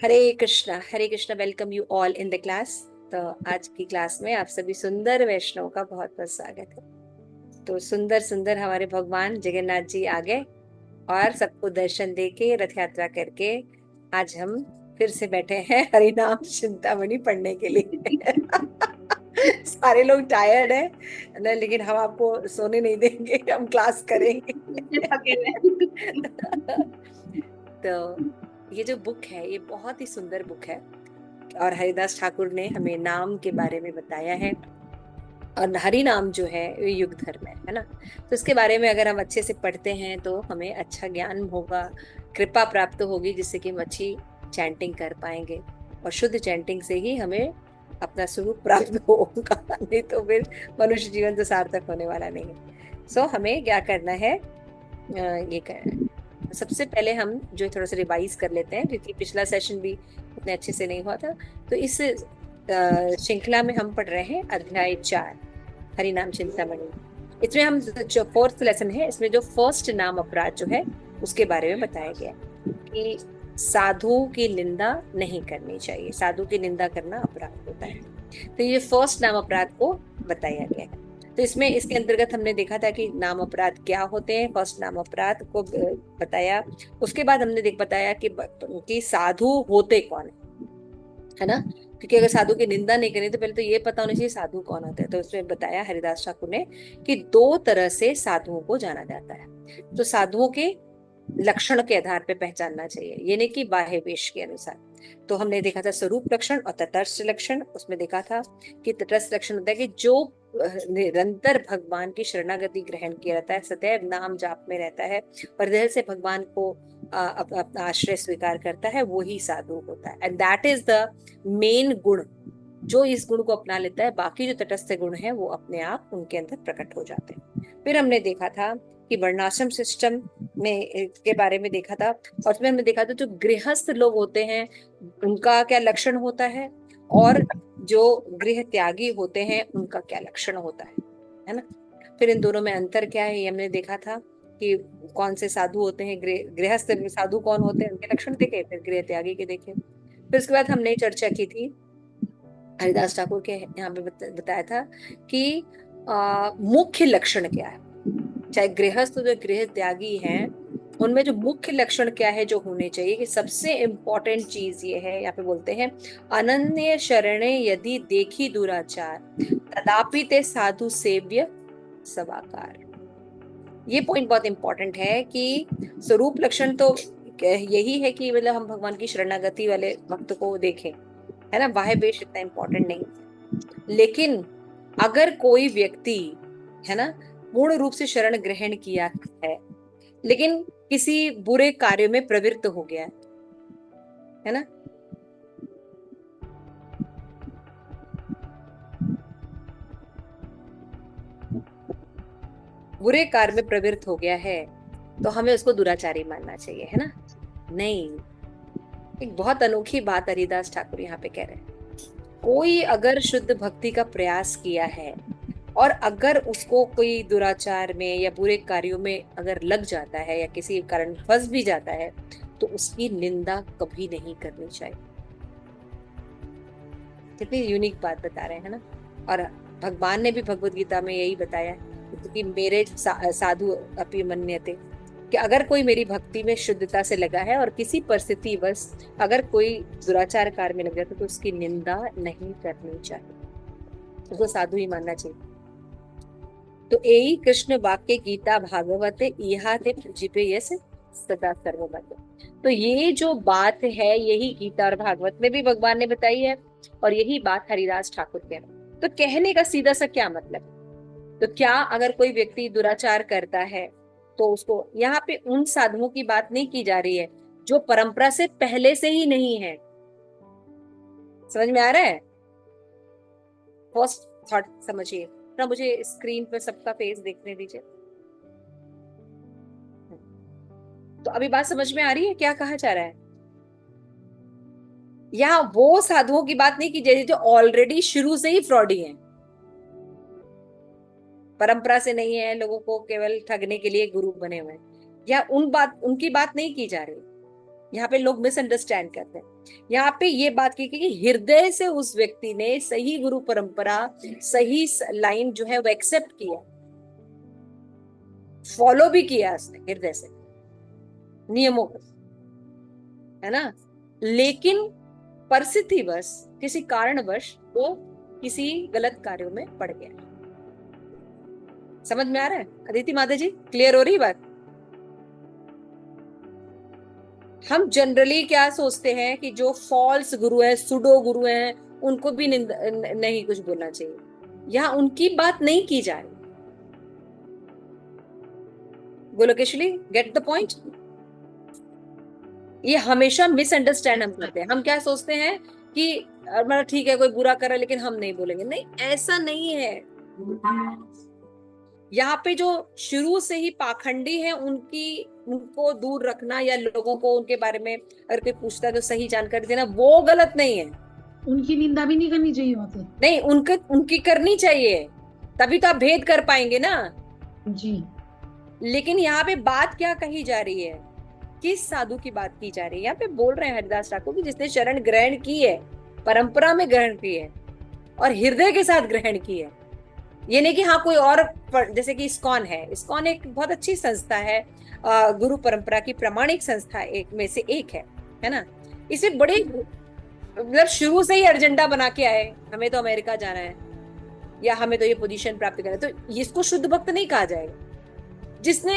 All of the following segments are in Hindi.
Hare Krishna, welcome you all in the class. तो आज की क्लास में आप सभी सुंदर वैष्णव का बहुत बहुत स्वागत है। तो सुंदर सुंदर हमारे भगवान जगन्नाथ जी आ गए और सबको दर्शन दे के रथ यात्रा करके आज हम फिर से बैठे हैं हरिनाम चिंतामणि पढ़ने के लिए। सारे लोग टायर्ड है ना, लेकिन हम आपको सोने नहीं देंगे, हम क्लास करेंगे। थके हुए। तो ये जो बुक है ये बहुत ही सुंदर बुक है और हरिदास ठाकुर ने हमें नाम के बारे में बताया है। और हरि नाम जो है ये युग धर्म है ना। तो इसके बारे में अगर हम अच्छे से पढ़ते हैं तो हमें अच्छा ज्ञान होगा, कृपा प्राप्त होगी, जिससे कि हम अच्छी चैंटिंग कर पाएंगे। और शुद्ध चैंटिंग से ही हमें अपना स्वरूप प्राप्त होगा, नहीं तो फिर मनुष्य जीवन तो सार्थक होने वाला नहीं है। सो हमें क्या करना है, ये करना है। सबसे पहले हम जो थोड़ा सा रिवाइज कर लेते हैं, क्योंकि पिछला सेशन भी उतने अच्छे से नहीं हुआ था। तो इस श्रृंखला में हम पढ़ रहे हैं अध्याय 4, हरि नाम चिंतामणि। इसमें हम जो फोर्थ लेसन है, इसमें जो फर्स्ट नाम अपराध जो है उसके बारे में बताया गया है कि साधु की निंदा नहीं करनी चाहिए, साधु की निंदा करना अपराध होता है। तो ये फर्स्ट नाम अपराध को बताया गया है। तो इसमें इसके अंतर्गत हमने देखा था कि नाम अपराध क्या होते हैं, फर्स्ट नाम अपराध को बताया। उसके बाद हमने देख बताया कि साधु होते कौन है ना। क्योंकि अगर साधु की निंदा नहीं करनी तो पहले तो ये पता होना चाहिए साधु कौन होते हैं। तो उसमें बताया हरिदास ठाकुर ने कि दो तरह से साधुओं को जाना जाता है। तो साधुओं के लक्षण के आधार पे पहचानना चाहिए, ये नहीं कि बाह्य वेश के अनुसार। तो हमने देखा था स्वरूप लक्षण और तटस्थ लक्षण। उसमें देखा था कि तटस्थ लक्षण होता है कि जो निरंतर भगवान की शरणागति ग्रहण किया रहता है, सदैव नाम जाप में रहता है और हृदय से भगवान को अपना आश्रय स्वीकार करता है, वो ही साधु होता है। And that is the main गुण। जो इस गुण को अपना लेता है, बाकी जो तटस्थ गुण है वो अपने आप उनके अंदर प्रकट हो जाते हैं। फिर हमने देखा था कि वर्णाश्रम सिस्टम में के बारे में देखा था। और उसमें हमने देखा था जो गृहस्थ लोग होते हैं उनका क्या लक्षण होता है, और जो गृह त्यागी होते हैं उनका क्या लक्षण होता है ना। फिर इन दोनों में अंतर क्या है ये हमने देखा था कि कौन से साधु होते हैं, गृहस्थ साधु कौन होते हैं, उनके लक्षण देखे, फिर गृह त्यागी के देखे। फिर उसके बाद हमने चर्चा की थी, हरिदास ठाकुर के यहाँ पे बताया था कि मुख्य लक्षण क्या है, चाहे गृहस्थ जो गृह त्यागी हैं उनमें जो मुख्य लक्षण क्या है जो होने चाहिए। कि सबसे इंपॉर्टेंट चीज ये है, यहाँ पे बोलते हैं अनन्य शरणे यदि देखी दुराचार तदापि ते साधु सेव्य सवाकार। ये पॉइंट बहुत इंपॉर्टेंट है कि स्वरूप लक्षण तो यही है कि मतलब हम भगवान की शरणागति वाले भक्त को देखें, है ना। बाह्य वेश इतना इंपॉर्टेंट नहीं, लेकिन अगर कोई व्यक्ति, है ना, पूर्ण रूप से शरण ग्रहण किया है लेकिन किसी बुरे कार्य में प्रवृत्त हो गया है ना, बुरे कार्य में प्रवृत्त हो गया है, तो हमें उसको दुराचारी मानना चाहिए, है ना। नहीं, एक बहुत अनोखी बात हरिदास ठाकुर यहाँ पे कह रहे हैं। कोई अगर शुद्ध भक्ति का प्रयास किया है और अगर उसको कोई दुराचार में या बुरे कार्यों में अगर लग जाता है या किसी कारण फंस भी जाता है, तो उसकी निंदा कभी नहीं करनी चाहिए। कितनी यूनिक बात बता रहे हैं ना। और भगवान ने भी भगवत गीता में यही बताया है कि मेरे साधु अपि मन्यते, कि अगर कोई मेरी भक्ति में शुद्धता से लगा है और किसी परिस्थिति बस अगर कोई दुराचार कार्य में लग जाता है तो उसकी निंदा नहीं करनी चाहिए, उसको साधु ही मानना चाहिए। तो यही कृष्ण वाक्य गीता भागवत इहा ते पूजिपे यस सदा सर्वमत। तो ये जो बात है यही गीता और भागवत में भी भगवान ने बताई है और यही बात हरिदास ठाकुर कह रहे हैं। तो कहने का सीधा सा क्या मतलब है? तो क्या अगर कोई व्यक्ति दुराचार करता है तो उसको, यहाँ पे उन साधुओं की बात नहीं की जा रही है जो परंपरा से पहले से ही नहीं है। समझ में आ रहा है? फर्स्ट थॉट समझिए ना। मुझे स्क्रीन पर सबका फेस देखने दीजिए। तो अभी बात समझ में आ रही है क्या कहा जा रहा है? यहाँ वो साधुओं की बात नहीं की जा रही जो ऑलरेडी शुरू से ही फ्रॉडी हैं, परंपरा से नहीं है, लोगों को केवल ठगने के लिए गुरु बने हुए हैं, या उनकी बात नहीं की जा रही। यहाँ पे लोग मिसअंडरस्टैंड करते हैं। यहाँ पे ये बात की कि हृदय से उस व्यक्ति ने सही गुरु परंपरा, सही लाइन जो है वो एक्सेप्ट किया, फॉलो भी किया उसने हृदय से नियमों को, है ना। लेकिन परिस्थितिवश किसी कारणवश वो किसी गलत कार्यों में पड़ गया। समझ में आ रहा है अदिति माता जी? क्लियर हो रही बात? हम जनरली क्या सोचते हैं कि जो फॉल्स गुरु है, सुडो गुरु हैं, उनको भी नहीं कुछ बोलना चाहिए। यहाँ उनकी बात नहीं की जा रही। गोलोकेशली गेट द पॉइंट? ये हमेशा मिसअंडरस्टैंड हम करते हैं। हम क्या सोचते हैं कि मतलब ठीक है कोई बुरा कर रहा है लेकिन हम नहीं बोलेंगे। नहीं, ऐसा नहीं है। यहाँ पे जो शुरू से ही पाखंडी है उनको दूर रखना, या लोगों को उनके बारे में अगर कोई पूछता है तो सही जानकारी देना, वो गलत नहीं है। उनकी निंदा भी नहीं करनी चाहिए वहां पे। नहीं, उनकी करनी चाहिए, तभी तो आप भेद कर पाएंगे ना जी। लेकिन यहाँ पे बात क्या कही जा रही है? किस साधु की बात की जा रही है? यहाँ पे बोल रहे हैं हरिदास ठाकुर की जिसने शरण ग्रहण की है, परंपरा में ग्रहण की है और हृदय के साथ ग्रहण की है। ये नहीं कि हाँ कोई और, जैसे कि इस्कॉन है, इस्कॉन एक बहुत अच्छी संस्था है, गुरु परंपरा की प्रामाणिक संस्था एक में से एक है ना। इसे बड़े मतलब शुरू से ही एजेंडा बना के आए, हमें तो अमेरिका जाना है या हमें तो ये पोजीशन प्राप्त करना है, तो इसको शुद्ध भक्त नहीं कहा जाएगा। जिसने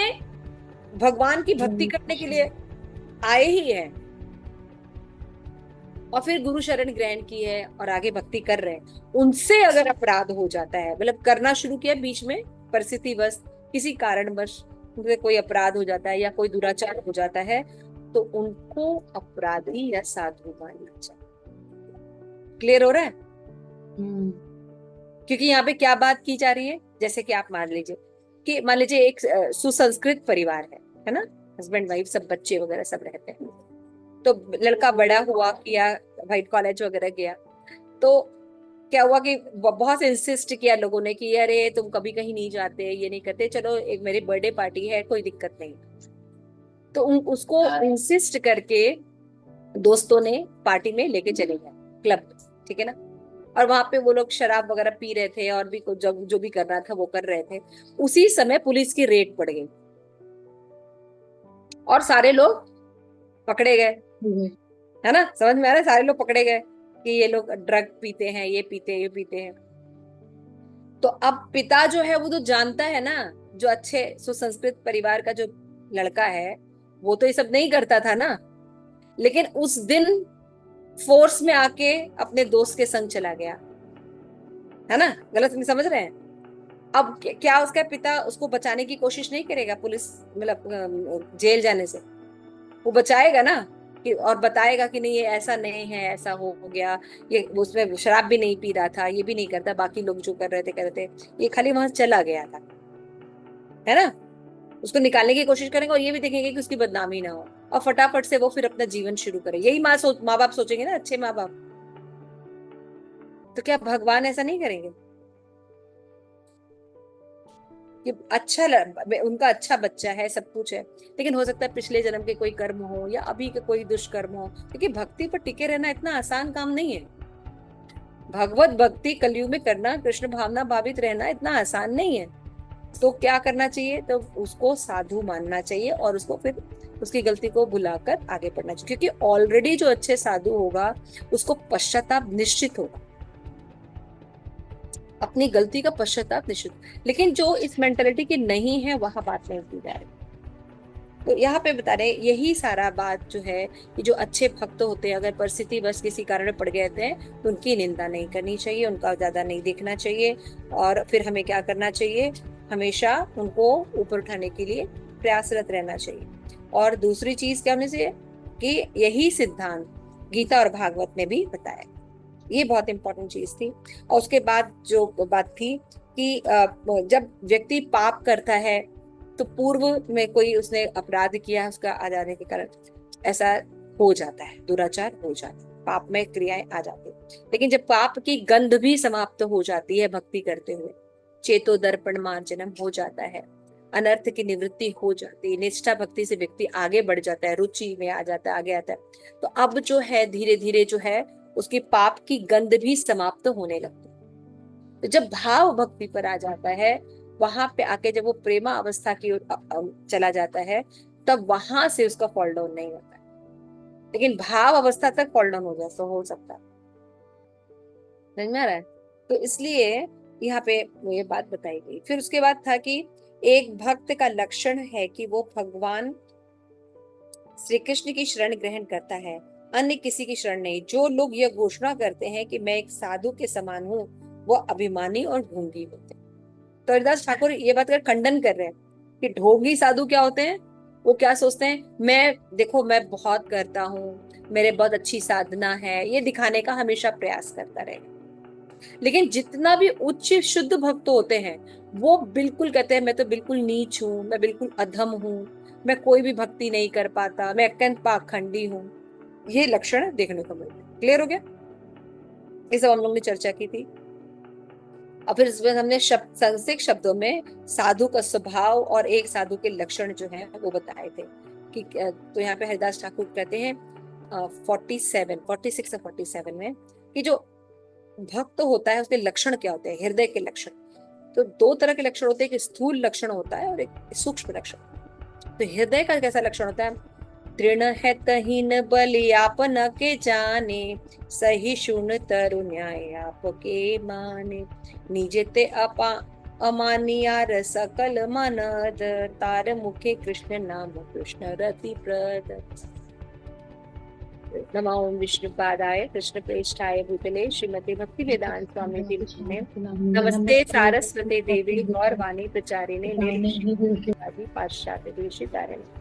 भगवान की भक्ति करने के लिए आए ही है और फिर गुरु शरण ग्रहण की है और आगे भक्ति कर रहे हैं, उनसे अगर अपराध हो जाता है, मतलब करना शुरू किया बीच में परिस्थितिवश किसी कारणवश उनसे कोई अपराध हो जाता है या कोई दुराचार हो जाता है, तो उनको अपराधी या साधु मानना चाहिए। क्लियर हो रहा है? क्योंकि यहाँ पे क्या बात की जा रही है, जैसे कि आप मान लीजिए एक सुसंस्कृत परिवार है ना, हस्बैंड वाइफ सब बच्चे वगैरह सब रहते हैं, तो लड़का बड़ा हुआ, किया भाई कॉलेज वगैरह गया, तो क्या हुआ कि बहुत इंसिस्ट किया लोगों ने कि अरे तुम कभी कहीं नहीं जाते, ये नहीं करते, चलो एक मेरी बर्थडे पार्टी है, कोई दिक्कत नहीं। तो उसको इंसिस्ट करके दोस्तों ने पार्टी में लेके चले गए, क्लब, ठीक है ना। और वहां पे वो लोग शराब वगैरह पी रहे थे और भी कुछ जो भी करना था वो कर रहे थे। उसी समय पुलिस की रेड पड़ गई और सारे लोग पकड़े गए, है ना। समझ में आ रहा है? सारे लोग पकड़े गए कि ये लोग ड्रग पीते हैं, ये पीते हैं। तो अब पिता जो है वो तो जानता है ना, जो अच्छे सुसंस्कृत परिवार का जो लड़का है वो तो ये सब नहीं करता था ना, लेकिन उस दिन फोर्स में आके अपने दोस्त के संग चला गया, है ना। गलत नहीं समझ रहे हैं? अब क्या उसका पिता उसको बचाने की कोशिश नहीं करेगा पुलिस मतलब जेल जाने से? वो बचाएगा ना कि, और बताएगा कि नहीं ये ऐसा नहीं है, ऐसा हो गया, ये उसमें शराब भी नहीं पी रहा था, ये भी नहीं करता, बाकी लोग जो कर रहे थे कर रहे थे, ये खाली वहां चला गया था, है ना। उसको निकालने की कोशिश करेंगे और ये भी देखेंगे कि उसकी बदनामी ना हो, और फटाफट से वो फिर अपना जीवन शुरू करे। यही माँ बाप सोचेंगे ना, अच्छे माँ बाप। तो क्या भगवान ऐसा नहीं करेंगे कि अच्छा उनका अच्छा बच्चा है, सब कुछ है, लेकिन हो सकता है पिछले जन्म के कोई कर्म हो या अभी के कोई दुष्कर्म हो, क्योंकि भक्ति पर टिके रहना इतना आसान काम नहीं है। भगवत भक्ति कलयुग में करना, कृष्ण भावना भावित रहना इतना आसान नहीं है। तो क्या करना चाहिए? तो उसको साधु मानना चाहिए और उसको फिर उसकी गलती को भुलाकर आगे बढ़ना चाहिए, क्योंकि ऑलरेडी जो अच्छे साधु होगा उसको पश्चाताप निश्चित होगा, अपनी गलती का पश्चाताप निश्चित। लेकिन जो इस मेंटेलिटी की नहीं है वहां बात नहीं की जा रही। तो यहाँ पे बता रहे यही सारा बात जो है कि जो अच्छे भक्त होते हैं अगर परिस्थिति बस किसी कारण में पड़ गए थे तो उनकी निंदा नहीं करनी चाहिए, उनका ज्यादा नहीं देखना चाहिए, और फिर हमें क्या करना चाहिए? हमेशा उनको ऊपर उठाने के लिए प्रयासरत रहना चाहिए। और दूसरी चीज क्या होनी चाहिए कि यही सिद्धांत गीता और भागवत ने भी बताया। ये बहुत इंपॉर्टेंट चीज थी। और उसके बाद जो बात थी कि जब व्यक्ति पाप करता है तो पूर्व में कोई उसने अपराध किया, उसका आ जाने के कारण ऐसा हो जाता है, दुराचार हो जाता है, पाप में क्रियाएं आ जाती है। लेकिन जब पाप की गंध भी समाप्त हो जाती है भक्ति करते हुए, चेतो दर्पण मार्जनम हो जाता है, अनर्थ की निवृत्ति हो जाती है, निष्ठा भक्ति से व्यक्ति आगे बढ़ जाता है, रुचि में आ जाता है, आगे आता है। तो अब जो है धीरे धीरे जो है उसकी पाप की गंध भी समाप्त होने लगती है। तो जब भाव भक्ति पर आ जाता है, वहां पे आके जब वो प्रेमा अवस्था की ओर चला जाता है, तब वहां से उसका फॉल डाउन नहीं होता है। लेकिन भाव अवस्था तक फॉल डाउन हो जाए तो हो सकता है। समझ में आ रहा है? तो इसलिए यहाँ पे ये बात बताई गई। फिर उसके बाद था कि एक भक्त का लक्षण है कि वो भगवान श्री कृष्ण की शरण ग्रहण करता है, अन्य किसी की शरण नहीं। जो लोग यह घोषणा करते हैं कि मैं एक साधु के समान हूँ, वो अभिमानी और ढोंगी होते हैं। तो हरिदास ठाकुर ये बात का खंडन कर रहे हैं कि ढोंगी साधु क्या होते हैं। वो क्या सोचते हैं, मैं देखो मैं बहुत करता हूँ, मेरे बहुत अच्छी साधना है, ये दिखाने का हमेशा प्रयास करता रहेगा। लेकिन जितना भी उच्च शुद्ध भक्त होते हैं, वो बिल्कुल कहते हैं मैं तो बिल्कुल नीच हूँ, मैं बिल्कुल अधम हूँ, मैं कोई भी भक्ति नहीं कर पाता, मैं अत्यंत पाखंडी हूँ। ये लक्षण देखने को मिलते हैं। क्लियर हो गया? ये सब हम लोग ने चर्चा की थी। और फिर इसमें हमने संक्षिप्त शब्दों में साधु का स्वभाव और एक साधु के लक्षण जो है वो बताए थे कि तो यहाँ पे हरिदास ठाकुर कहते हैं 46 और 47 में कि जो भक्त होता है उसके लक्षण क्या होते हैं, हृदय के लक्षण। तो दो तरह के लक्षण होते हैं, एक स्थूल लक्षण होता है और एक सूक्ष्म लक्षण। तो हृदय का कैसा लक्षण होता है, तृण है तहीन बलि आप न के जाने, सहिष्णु तरु न्याय आपके माने, निजे ते अपा अमानियार सकल मानद, तार मुखे कृष्ण नाम कृष्ण रति प्रद। नमो विष्णुपादाय कृष्ण प्रेष्ठाय भूतले श्रीमती भक्ति वेदांत स्वामी जी ने नमस्ते सारस्वती देवी गौरवाणी प्रचारिणे निर्विशेषवादी पाश्चात्य देशितारिणे।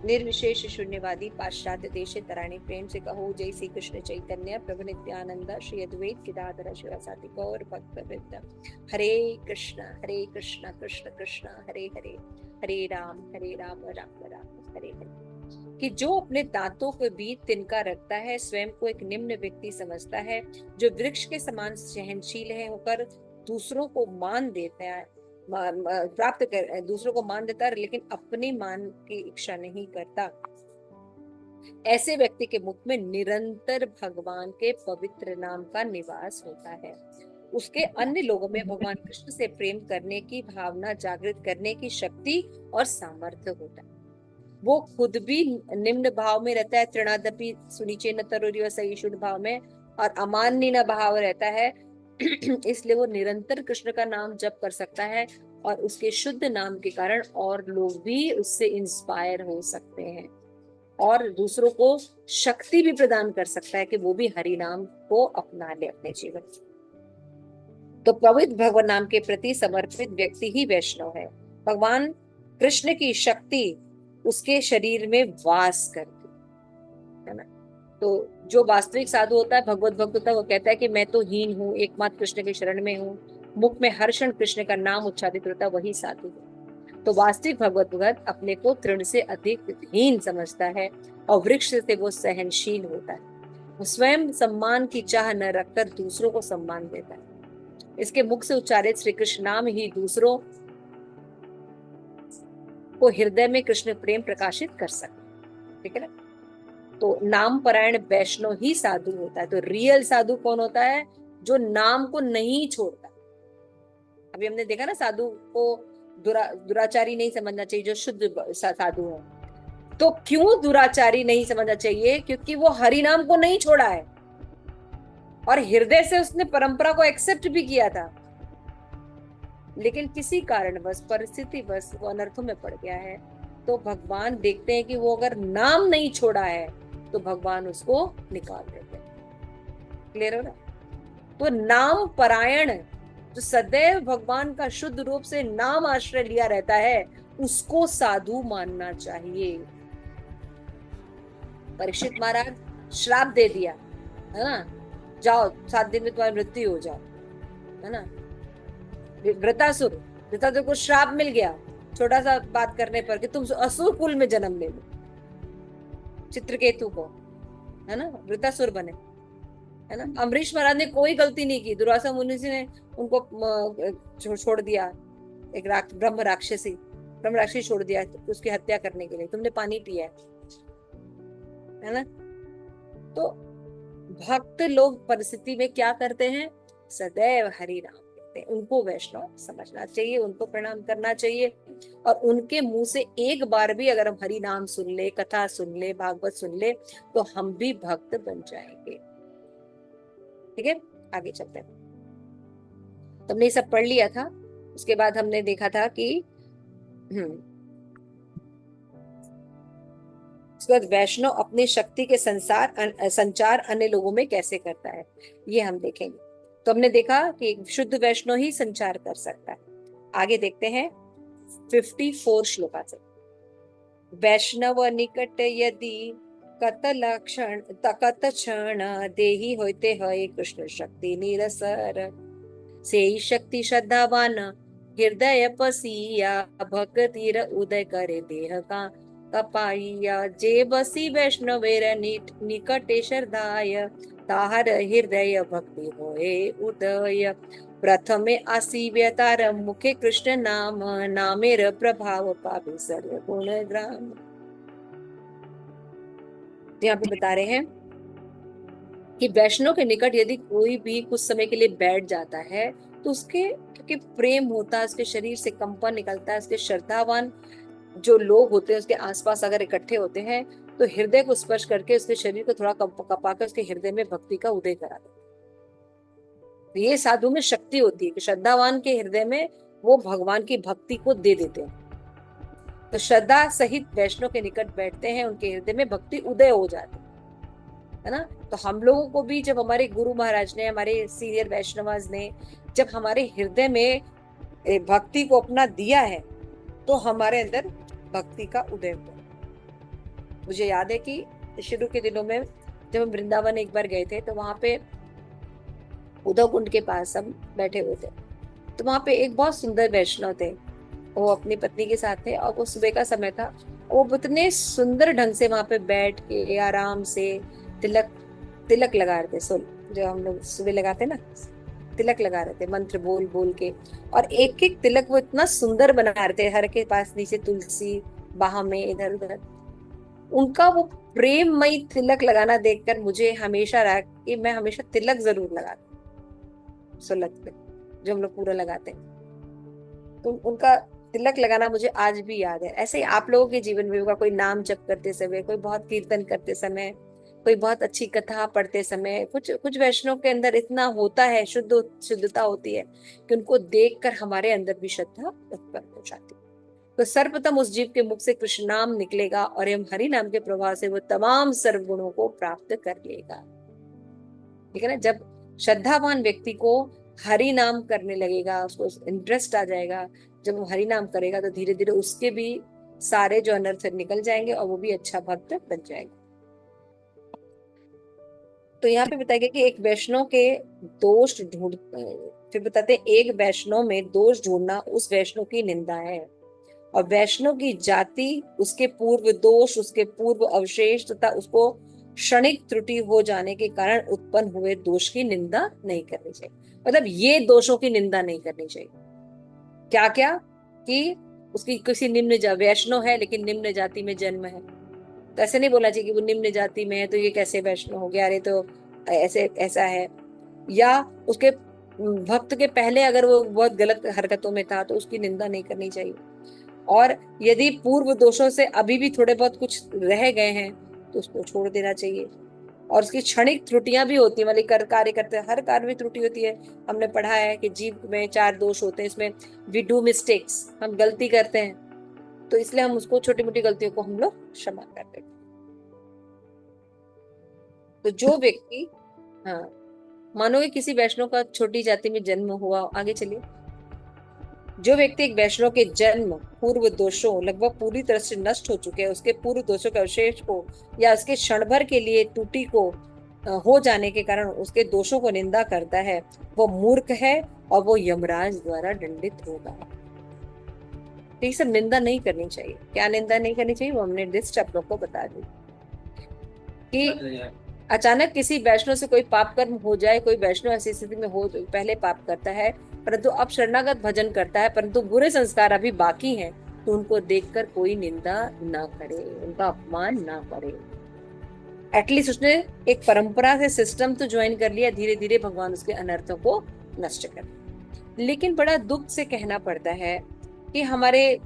निर्विशेष शून्यवादी पाश्चात्य देश तराणी, प्रेम से कहो जय श्री कृष्ण चैतन्य प्रभु नित्यानंद श्री अद्वैत गिदाधर शिवासादि गौर भक्त वृंद। हरे कृष्ण कृष्ण कृष्ण हरे हरे, हरे राम राम राम हरे हरे। कि जो अपने दांतों के बीच तिनका रखता है, स्वयं को एक निम्न व्यक्ति समझता है, जो वृक्ष के समान सहनशील है होकर दूसरों को मान देता है, प्राप्त कर दूसरों को मान देता है, लेकिन अपने मान की इच्छा नहीं करता, ऐसे व्यक्ति के मुख में निरंतर भगवान के पवित्र नाम का निवास होता है। उसके अन्य लोगों में भगवान कृष्ण से प्रेम करने की भावना जागृत करने की शक्ति और सामर्थ्य होता है। वो खुद भी निम्न भाव में रहता है, तृणादपि सुनीचे न तरुरी सहिष्णु भाव में, और अमान्य न भाव रहता है। इसलिए वो निरंतर कृष्ण का नाम जप कर सकता है, और उसके शुद्ध नाम के कारण और लोग भी उससे इंस्पायर हो सकते हैं, और दूसरों को शक्ति भी प्रदान कर सकता है कि वो भी हरि नाम को अपना ले अपने जीवन। तो पवित्र भगवान नाम के प्रति समर्पित व्यक्ति ही वैष्णव है। भगवान कृष्ण की शक्ति उसके शरीर में वास करती है ना। तो जो वास्तविक साधु होता है, भगवत भक्त होता है, वो कहता है कि मैं तो हीन हूँ, एकमात्र कृष्ण के शरण में हूँ, मुख में हर क्षण कृष्ण का नाम उच्चारित होता है, वही साधु है। तो वास्तविक भगवत भक्त अपने को तृण से अधिक हीन समझता है, और वृक्ष से वो सहनशील होता है। वो स्वयं सम्मान की चाह न रखकर दूसरों को सम्मान देता है। इसके मुख से उच्चारित श्री कृष्ण नाम ही दूसरों को हृदय में कृष्ण प्रेम प्रकाशित कर सकते। ठीक है ना। तो नाम परायण वैष्णव ही साधु होता है। तो रियल साधु कौन होता है, जो नाम को नहीं छोड़ता। अभी हमने देखा ना, साधु को दुराचारी नहीं समझना चाहिए, जो शुद्ध साधु है। तो क्यों दुराचारी नहीं समझना चाहिए, क्योंकि वो हरि नाम को नहीं छोड़ा है, और हृदय से उसने परंपरा को एक्सेप्ट भी किया था, लेकिन किसी कारणवश परिस्थितिवश वो अनर्थों में पड़ गया है। तो भगवान देखते हैं कि वो अगर नाम नहीं छोड़ा है तो भगवान उसको निकाल देते हैं। क्लियर हो ना। तो नाम परायण, जो सदैव भगवान का शुद्ध रूप से नाम आश्रय लिया रहता है, उसको साधु मानना चाहिए। परीक्षित महाराज श्राप दे दिया है ना, जाओ 7 दिन में तुम्हारी मृत्यु हो जाओ, है ना। वृतासुर को श्राप मिल गया छोटा सा बात करने पर कि तुम असुर कुल में जन्म ले लो, चित्रकेतु को। है ना, वृतासुर बने, है ना। अम्बरीश महाराज ने कोई गलती नहीं की, दुर्वासा मुनि जी ने उनको छोड़ दिया, एक ब्रह्म राक्षसी छोड़ दिया उसकी हत्या करने के लिए, तुमने पानी पिया है ना। तो भक्त लोग परिस्थिति में क्या करते हैं, सदैव हरि नाम लेते हैं। उनको वैष्णव समझना चाहिए, उनको प्रणाम करना चाहिए, और उनके मुंह से एक बार भी अगर हम हरि नाम सुन ले, कथा सुन ले, भागवत सुन ले, तो हम भी भक्त बन जाएंगे। ठीक है, आगे चलते हैं। तुमने ये सब पढ़ लिया था, उसके बाद हमने देखा था कि उसके बाद वैष्णव अपनी शक्ति के संचार अन्य लोगों में कैसे करता है, ये हम देखेंगे। तो हमने देखा कि शुद्ध वैष्णव ही संचार कर सकता है। आगे देखते हैं 54 श्लोका से। वैष्णव निकट यदि कत लक्षण तकत क्षण देही होते है कृष्ण शक्ति निरसर, से शक्ति श्रद्धावान हृदय पसिया भक्तिर उदय करे देह का कपाइया, जे बसी वैष्णवेर निकटे श्रद्धाय ताहर हृदय भक्ति होए उदय, प्रथमे आसीव्य तार मुखे कृष्ण नाम नामेर प्रभाव पावे सर्व गुण ग्राम। यहाँ पे बता रहे हैं कि वैष्णव के निकट यदि कोई भी कुछ समय के लिए बैठ जाता है तो उसके, क्योंकि प्रेम होता है, उसके शरीर से कंपन निकलता है, उसके श्रद्धावान जो लोग होते हैं उसके आसपास अगर इकट्ठे होते हैं तो हृदय को स्पर्श करके उसके शरीर को थोड़ा कपा कर उसके हृदय में भक्ति का उदय करा देते। तो ये साधु में शक्ति होती है कि श्रद्धावान के हृदय में वो भगवान की भक्ति को दे देते हैं। तो श्रद्धा सहित वैष्णव के निकट बैठते हैं, उनके हृदय में भक्ति उदय हो जाती है ना। तो हम लोगों को भी जब हमारे गुरु महाराज ने, हमारे सीनियर वैष्णवाज ने जब हमारे हृदय में भक्ति को अपना दिया है तो हमारे अंदर भक्ति का उदय हुआ। मुझे याद है कि शुरू के दिनों में जब हम वृंदावन एक बार गए थे तो वहां पे उद्धव कुंड के पास हम बैठे हुए थे, तो वहां पे एक बहुत सुंदर वैष्णव थे, वो अपनी पत्नी के साथ थे और वो सुबह का समय था। वो इतने सुंदर ढंग से वहां पे बैठ के आराम से तिलक लगा रहे थे, जो हम लोग सुबह लगाते ना, तिलक लगा रहे थे मंत्र बोल बोल के, और एक एक तिलक वो इतना सुंदर बना रहे थे, हर के पास नीचे तुलसी, बाह में इधर उधर। उनका वो प्रेममयी तिलक लगाना देखकर मुझे हमेशा रहा कि मैं हमेशा तिलक जरूर लगाती, सुलग पे जो हम लोग पूरा लगाते हैं। तो उनका तिलक लगाना मुझे आज भी याद है। ऐसे ही आप लोगों के जीवन में होगा, कोई नाम जप करते समय, कोई बहुत कीर्तन करते समय, कोई बहुत अच्छी कथा पढ़ते समय, कुछ वैष्णव के अंदर इतना होता है, शुद्धता होती है कि उनको देखकर हमारे अंदर भी श्रद्धा उत्पन्न हो जाती है। तो सर्वप्रथम उस जीव के मुख से कृष्ण नाम निकलेगा और हम हरि नाम के प्रभाव से वो तमाम सर्व गुणों को प्राप्त कर लेगा। ठीक है ना। जब श्रद्धावान व्यक्ति को हरि नाम करने लगेगा, उसको इंटरेस्ट आ जाएगा, जब वो हरि नाम करेगा तो धीरे धीरे उसके भी सारे जो अनर्थ निकल जाएंगे और वो भी अच्छा भक्त बन जाएगा। तो यहाँ पे बताया गया कि एक वैष्णव के दोष ढूंढ, फिर बताते हैं एक वैष्णव में दोष ढूंढना उस वैष्णव की निंदा है, और वैष्णव की जाति उसके पूर्व दोष, उसके पूर्व अवशेष तथा उसको क्षणिक त्रुटि हो जाने के कारण उत्पन्न हुए दोष की निंदा नहीं करनी चाहिए। मतलब ये दोषों की निंदा नहीं करनी चाहिए। क्या क्या कि उसकी किसी वैष्णव है लेकिन निम्न जाति में जन्म है, तो ऐसे नहीं बोला चाहिए कि वो निम्न जाति में है तो ये कैसे वैष्णव हो गया, अरे तो ऐसे ऐसा है। या उसके भक्त के पहले अगर वो बहुत गलत हरकतों में था तो उसकी निंदा नहीं करनी चाहिए। और यदि पूर्व दोषों से अभी भी थोड़े बहुत कुछ रह गए हैं तो उसको छोड़ देना चाहिए। और उसकी क्षणिक त्रुटियां भी होती है, मतलब कार्य करते हैं, हर कार्य में त्रुटि होती है। हमने पढ़ा है कि जीव में 4 दोष होते हैं, इसमें वी डू मिस्टेक्स, हम गलती करते हैं, तो इसलिए हम उसको छोटी मोटी गलतियों को हम लोग क्षमा करते हैं। तो जो व्यक्ति, हाँ, मानो कि किसी वैष्णव का छोटी जाति में जन्म हुआ, आगे चलिए। जो व्यक्ति एक वैष्णव के जन्म पूर्व दोषों लगभग पूरी तरह से नष्ट हो चुके हैं, उसके पूर्व दोषों के अवशेष को या उसके क्षण भर के लिए त्रुटि को हो जाने के कारण उसके दोषों को निंदा करता है, वो मूर्ख है और वो यमराज द्वारा दंडित होगा। तो ये सब निंदा नहीं करनी चाहिए। क्या निंदा नहीं करनी चाहिए वो हमने लिस्ट आप लोग को बता दी कि अचानक किसी वैष्णव से कोई पाप कर्म हो जाए, कोई वैष्णव ऐसी स्थिति में हो तो पहले पाप करता है, परंतु अब शरणागत भजन करता है, परंतु बुरे संस्कार अभी बाकी हैं, तो उनको देखकर कोई निंदा ना करे, उनका अपमान ना करे। एटलीस्ट उसने एक परंपरा से सिस्टम तो ज्वाइन कर लिया, धीरे धीरे भगवान उसके अनर्थों को नष्ट कर। लेकिन बड़ा दुख से कहना पड़ता है कि हमारे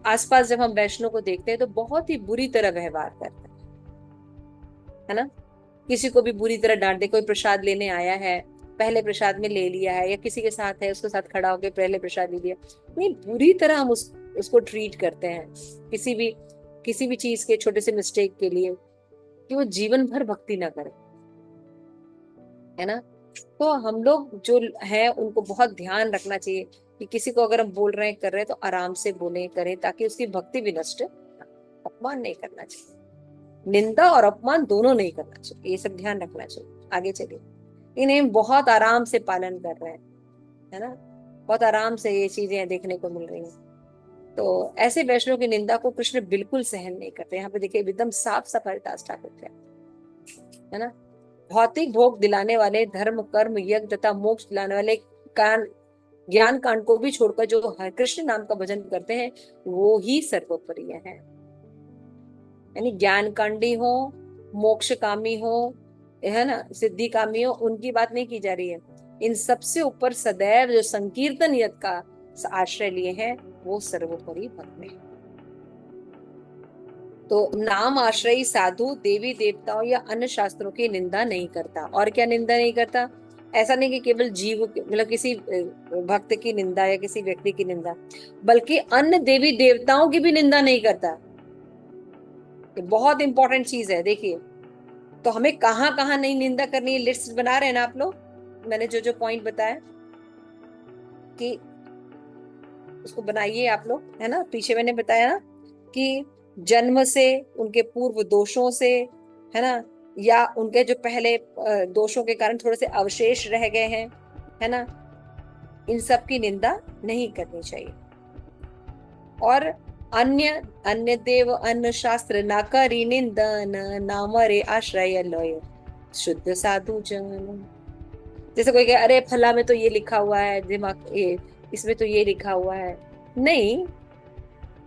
आसपास जब हम वैष्णव को देखते हैं तो बहुत ही बुरी तरह व्यवहार करते हैं, है ना। किसी को भी बुरी तरह डांट दे, कोई प्रसाद लेने आया है, पहले प्रसाद में ले लिया है, या किसी के साथ है उसके साथ खड़ा होकर पहले प्रसाद ले लिया, नहीं बुरी तरह हम उसको ट्रीट करते हैं, किसी भी चीज के छोटे से मिस्टेक के लिए, कि वो जीवन भर भक्ति ना करे, है ना। तो हम लोग जो है उनको बहुत ध्यान रखना चाहिए कि किसी को अगर हम बोल रहे हैं कर रहे हैं तो आराम से बोले करें, ताकि उसकी भक्ति भी नष्ट ना हो। अपमान नहीं करना चाहिए, निंदा और अपमान दोनों नहीं करना चाहिए, ये सब ध्यान रखना चाहिए। आगे चलिए, इन्हें हम बहुत आराम से पालन कर रहे हैं, है ना, बहुत आराम से ये चीजें देखने को मिल रही हैं। तो ऐसे वैष्णव की निंदा को कृष्ण बिल्कुल सहन नहीं करते। यहाँ पे देखिए एकदम साफ साफ हरिदास ठाकुर का है ना। भौतिक भोग दिलाने वाले, धर्म कर्म यज्ञ तथा मोक्ष दिलाने वाले कान ज्ञान कांड को भी छोड़कर जो हरे कृष्ण नाम का भजन करते हैं वो ही सर्वोपरि है। यानी ज्ञान कांडी हो, मोक्ष कामी हो, है ना, सिद्धि कामी हो, उनकी बात नहीं की जा रही है। इन सबसे ऊपर सदैव जो संकीर्तन यज्ञ का आश्रय लिए हैं वो सर्वोपरि भक्त है। तो नाम आश्रयी साधु देवी देवताओं या अन्य शास्त्रों की निंदा नहीं करता। और क्या निंदा नहीं करता? ऐसा नहीं कि केवल जीव मतलब किसी भक्त की निंदा या किसी व्यक्ति की निंदा, बल्कि अन्य देवी देवताओं की भी निंदा नहीं करता। ये बहुत इंपॉर्टेंट चीज है। देखिए, तो हमें कहाँ कहाँ नहीं निंदा करनी है, लिस्ट बना रहे हैं ना आप लोग। मैंने जो जो पॉइंट बताया कि उसको बनाइए आप लोग, है ना। पीछे मैंने बताया ना कि जन्म से, उनके पूर्व दोषों से, है ना, या उनके जो पहले दोषों के कारण थोड़े से अवशेष रह गए हैं, है ना, इन सब की निंदा नहीं करनी चाहिए। और अन्य अन्य देव अन्य शास्त्र ना करी निंदन, नाम रे आश्रय लय शुद्ध साधु जन। जैसे कोई कहे अरे फला में तो ये लिखा हुआ है, दिमाग ये इसमें तो ये लिखा हुआ है। नहीं,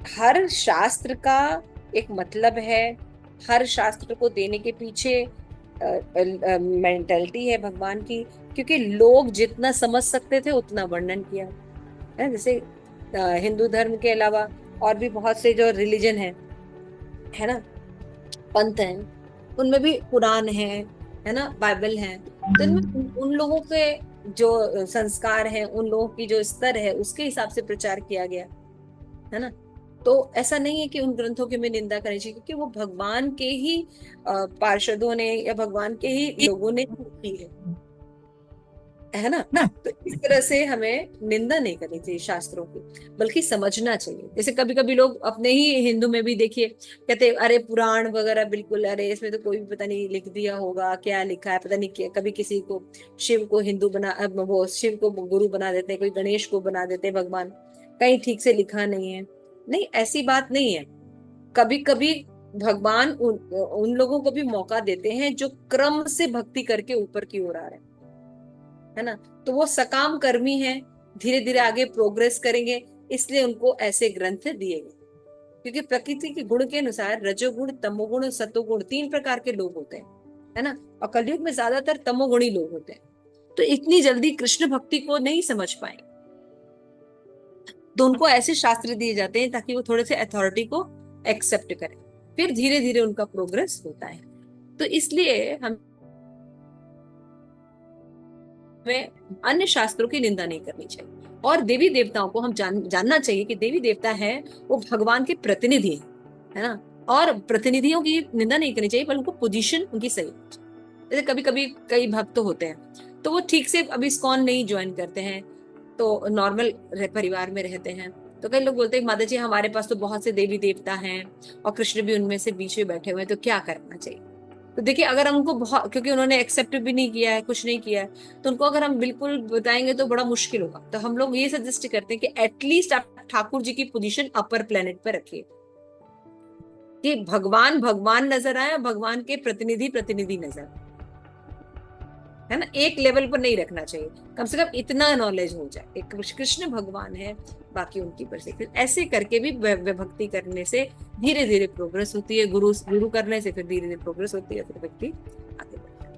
हर शास्त्र का एक मतलब है, हर शास्त्र को देने के पीछे मेंटलिटी है भगवान की, क्योंकि लोग जितना समझ सकते थे उतना वर्णन किया है। जैसे हिंदू धर्म के अलावा और भी बहुत से जो रिलीजन है ना, पंथ हैं, उनमें भी कुरान है ना, बाइबल है। तो इनमें उन लोगों के जो संस्कार है, उन लोगों की जो स्तर है उसके हिसाब से प्रचार किया गया, है ना। तो ऐसा नहीं है कि उन ग्रंथों की हमें निंदा करनी चाहिए, क्योंकि वो भगवान के ही पार्षदों ने या भगवान के ही लोगों ने की है ना। तो इस तरह से हमें निंदा नहीं करनी चाहिए शास्त्रों की, बल्कि समझना चाहिए। जैसे कभी कभी लोग अपने ही हिंदू में भी देखिए कहते अरे पुराण वगैरह बिल्कुल, अरे इसमें तो कोई भी पता नहीं लिख दिया होगा, क्या लिखा है पता नहीं क्या। कभी किसी को शिव को हिंदू बना, वो शिव को गुरु बना देते हैं, कोई गणेश को बना देते हैं भगवान, कहीं ठीक से लिखा नहीं है। नहीं, ऐसी बात नहीं है। कभी कभी भगवान उन लोगों को भी मौका देते हैं जो क्रम से भक्ति करके ऊपर की ओर आ रहे हैं, है ना। तो वो सकाम कर्मी है, धीरे धीरे आगे प्रोग्रेस करेंगे, इसलिए उनको ऐसे ग्रंथ दिए गए। क्योंकि प्रकृति के गुण के अनुसार रजोगुण तमोगुण सतोगुण 3 प्रकार के लोग होते हैं, है ना। और कलयुग में ज्यादातर तमोगुणी लोग होते हैं, तो इतनी जल्दी कृष्ण भक्ति को नहीं समझ पाए, तो उनको ऐसे शास्त्र दिए जाते हैं ताकि वो थोड़े से अथॉरिटी को एक्सेप्ट करें, फिर धीरे धीरे उनका प्रोग्रेस होता है। तो इसलिए हमें अन्य शास्त्रों की निंदा नहीं करनी चाहिए। और देवी देवताओं को हम जानना चाहिए कि देवी देवता है वो भगवान के प्रतिनिधि है ना। और प्रतिनिधियों की निंदा नहीं करनी चाहिए, पर उनको पोजीशन उनकी सही। जैसे कभी कभी कई भक्त होते हैं तो वो ठीक से अभी इस्कॉन नहीं ज्वाइन करते हैं, तो नॉर्मल परिवार में रहते हैं, तो कई लोग बोलते हैं माता जी हमारे पास तो बहुत से देवी देवता हैं और कृष्ण भी उनमें से बीच में बैठे हुए हैं, तो क्या करना चाहिए। तो देखिए, अगर हम उनको बहुत, क्योंकि उन्होंने एक्सेप्ट भी नहीं किया है, कुछ नहीं किया है, तो उनको अगर हम बिल्कुल बताएंगे तो बड़ा मुश्किल होगा। तो हम लोग ये सजेस्ट करते हैं कि एटलीस्ट आप ठाकुर जी की पोजीशन अपर प्लेनेट पर रखिए, कि भगवान भगवान नजर आए, भगवान के प्रतिनिधि प्रतिनिधि नजर। है ना, एक लेवल पर नहीं रखना चाहिए, कम से कम इतना नॉलेज हो जाए एक कृष्ण भगवान है, बाकी उनकी परिस्थिति। ऐसे करके भी भक्ति करने से धीरे धीरे प्रोग्रेस होती है, गुरु गुरु करने से फिर धीरे धीरे प्रोग्रेस होती है, फिर व्यक्ति आगे बढ़ता है।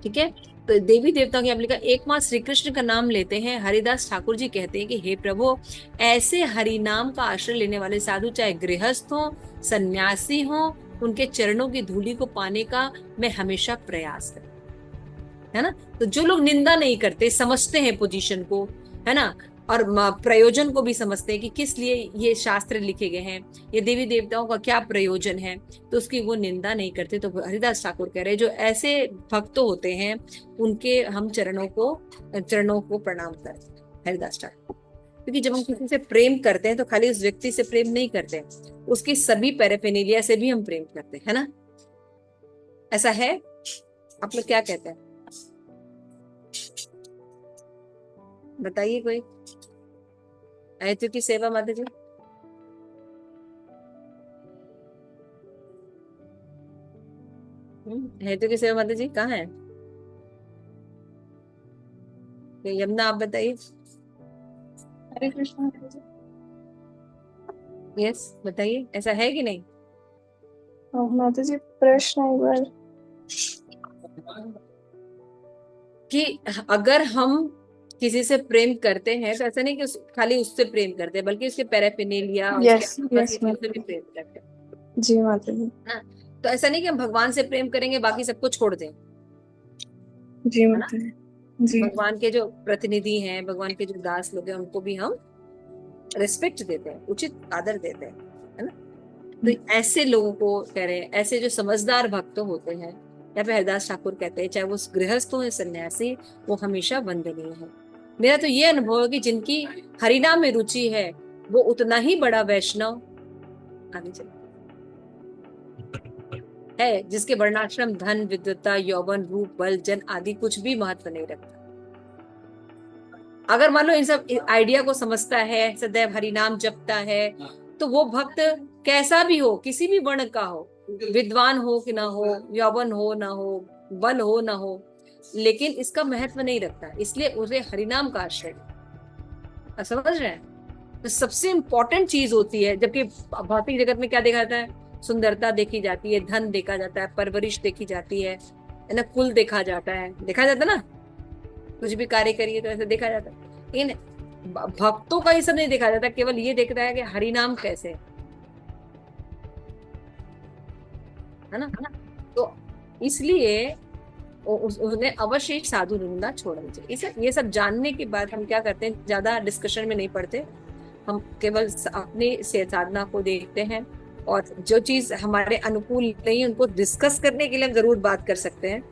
ठीक है। तो देवी देवताओं की आपने कहा एकमात्र श्री कृष्ण का नाम लेते हैं। हरिदास ठाकुर जी कहते हैं कि हे प्रभु, ऐसे हरि नाम का आश्रय लेने वाले साधु चाहे गृहस्थ हो, सन्यासी हो, उनके चरणों की धूलि को पाने का मैं हमेशा प्रयास करता, है ना। तो जो लोग निंदा नहीं करते, समझते हैं पोजीशन को, है ना, और प्रयोजन को भी समझते हैं कि किस लिए ये शास्त्र लिखे गए हैं, ये देवी देवताओं का क्या प्रयोजन है, तो उसकी वो निंदा नहीं करते। तो हरिदास ठाकुर कह रहे हैं जो ऐसे भक्त होते हैं उनके हम चरणों को प्रणाम करते हैं, हरिदास ठाकुर। क्योंकि जब हम किसी से प्रेम करते हैं तो खाली उस व्यक्ति से प्रेम नहीं करते, उसकी सभी पैराफेनेलिया से भी हम प्रेम करते हैं, है ना। ऐसा है, आप लोग क्या कहते हैं, बताइए कोई। ऐतियों की सेवा माता जी, हेतु की सेवा माता जी कहाँ है, यमुना आप बताइए। हरे कृष्ण माता जी। यस बताइए, ऐसा है कि नहीं। माता जी प्रश्न एक बार। कि अगर हम किसी से प्रेम करते हैं तो ऐसा नहीं कि खाली उससे प्रेम करते हैं, बल्कि उसके पैराफिनेलिया, यस उसके यस चीजों से माता भी जी। प्रेम करते हैं, जी माता जी। है ना। तो ऐसा नहीं कि हम भगवान से प्रेम करेंगे बाकी सबको छोड़ दें, जी है ना। माता जी। जी भगवान के जो प्रतिनिधि हैं, भगवान के जो दास लोग हैं, उनको भी हम रिस्पेक्ट देते हैं, उचित आदर देते हैं, है ना। तो ऐसे लोगों को कह रहे हैं, ऐसे जो समझदार भक्त होते हैं, या फिर हरिदास ठाकुर कहते हैं चाहे वो गृहस्थ हो या सन्यासी, वो हमेशा वंदनीय है। मेरा तो ये अनुभव है कि जिनकी हरिनाम में रुचि है वो उतना ही बड़ा वैष्णव आगे चल है, जिसके वर्णाश्रम, धन, विद्वता, यौवन, रूप, बल, जन आदि कुछ भी महत्व नहीं रखता। अगर मान लो इन सब आइडिया को समझता है, सदैव हरिनाम जपता है, तो वो भक्त कैसा भी हो, किसी भी वर्ण का हो, विद्वान हो कि ना हो, यौवन हो ना हो, बल हो ना हो, लेकिन इसका महत्व नहीं रखता, इसलिए उसे हरिनाम का आश्रय। आप समझ रहे हैं। तो सबसे इंपॉर्टेंट चीज होती है, जबकि भौतिक जगत में क्या देखा जाता है, सुंदरता देखी जाती है, धन देखा जाता है, परवरिश देखी जाती है ना, कुल देखा जाता है, देखा जाता है ना, कुछ भी कार्य करिए तो ऐसे देखा जाता है। लेकिन भक्तों का ये सब नहीं देखा जाता, केवल ये देखता है कि हरिनाम कैसे है ना। तो इसलिए उसने अवश्य साधु निंदा छोड़नी चाहिए। इसे ये सब जानने के बाद हम क्या करते हैं, ज्यादा डिस्कशन में नहीं पड़ते, हम केवल अपनी साधना को देखते हैं, और जो चीज हमारे अनुकूल नहीं है उनको डिस्कस करने के लिए हम जरूर बात कर सकते हैं,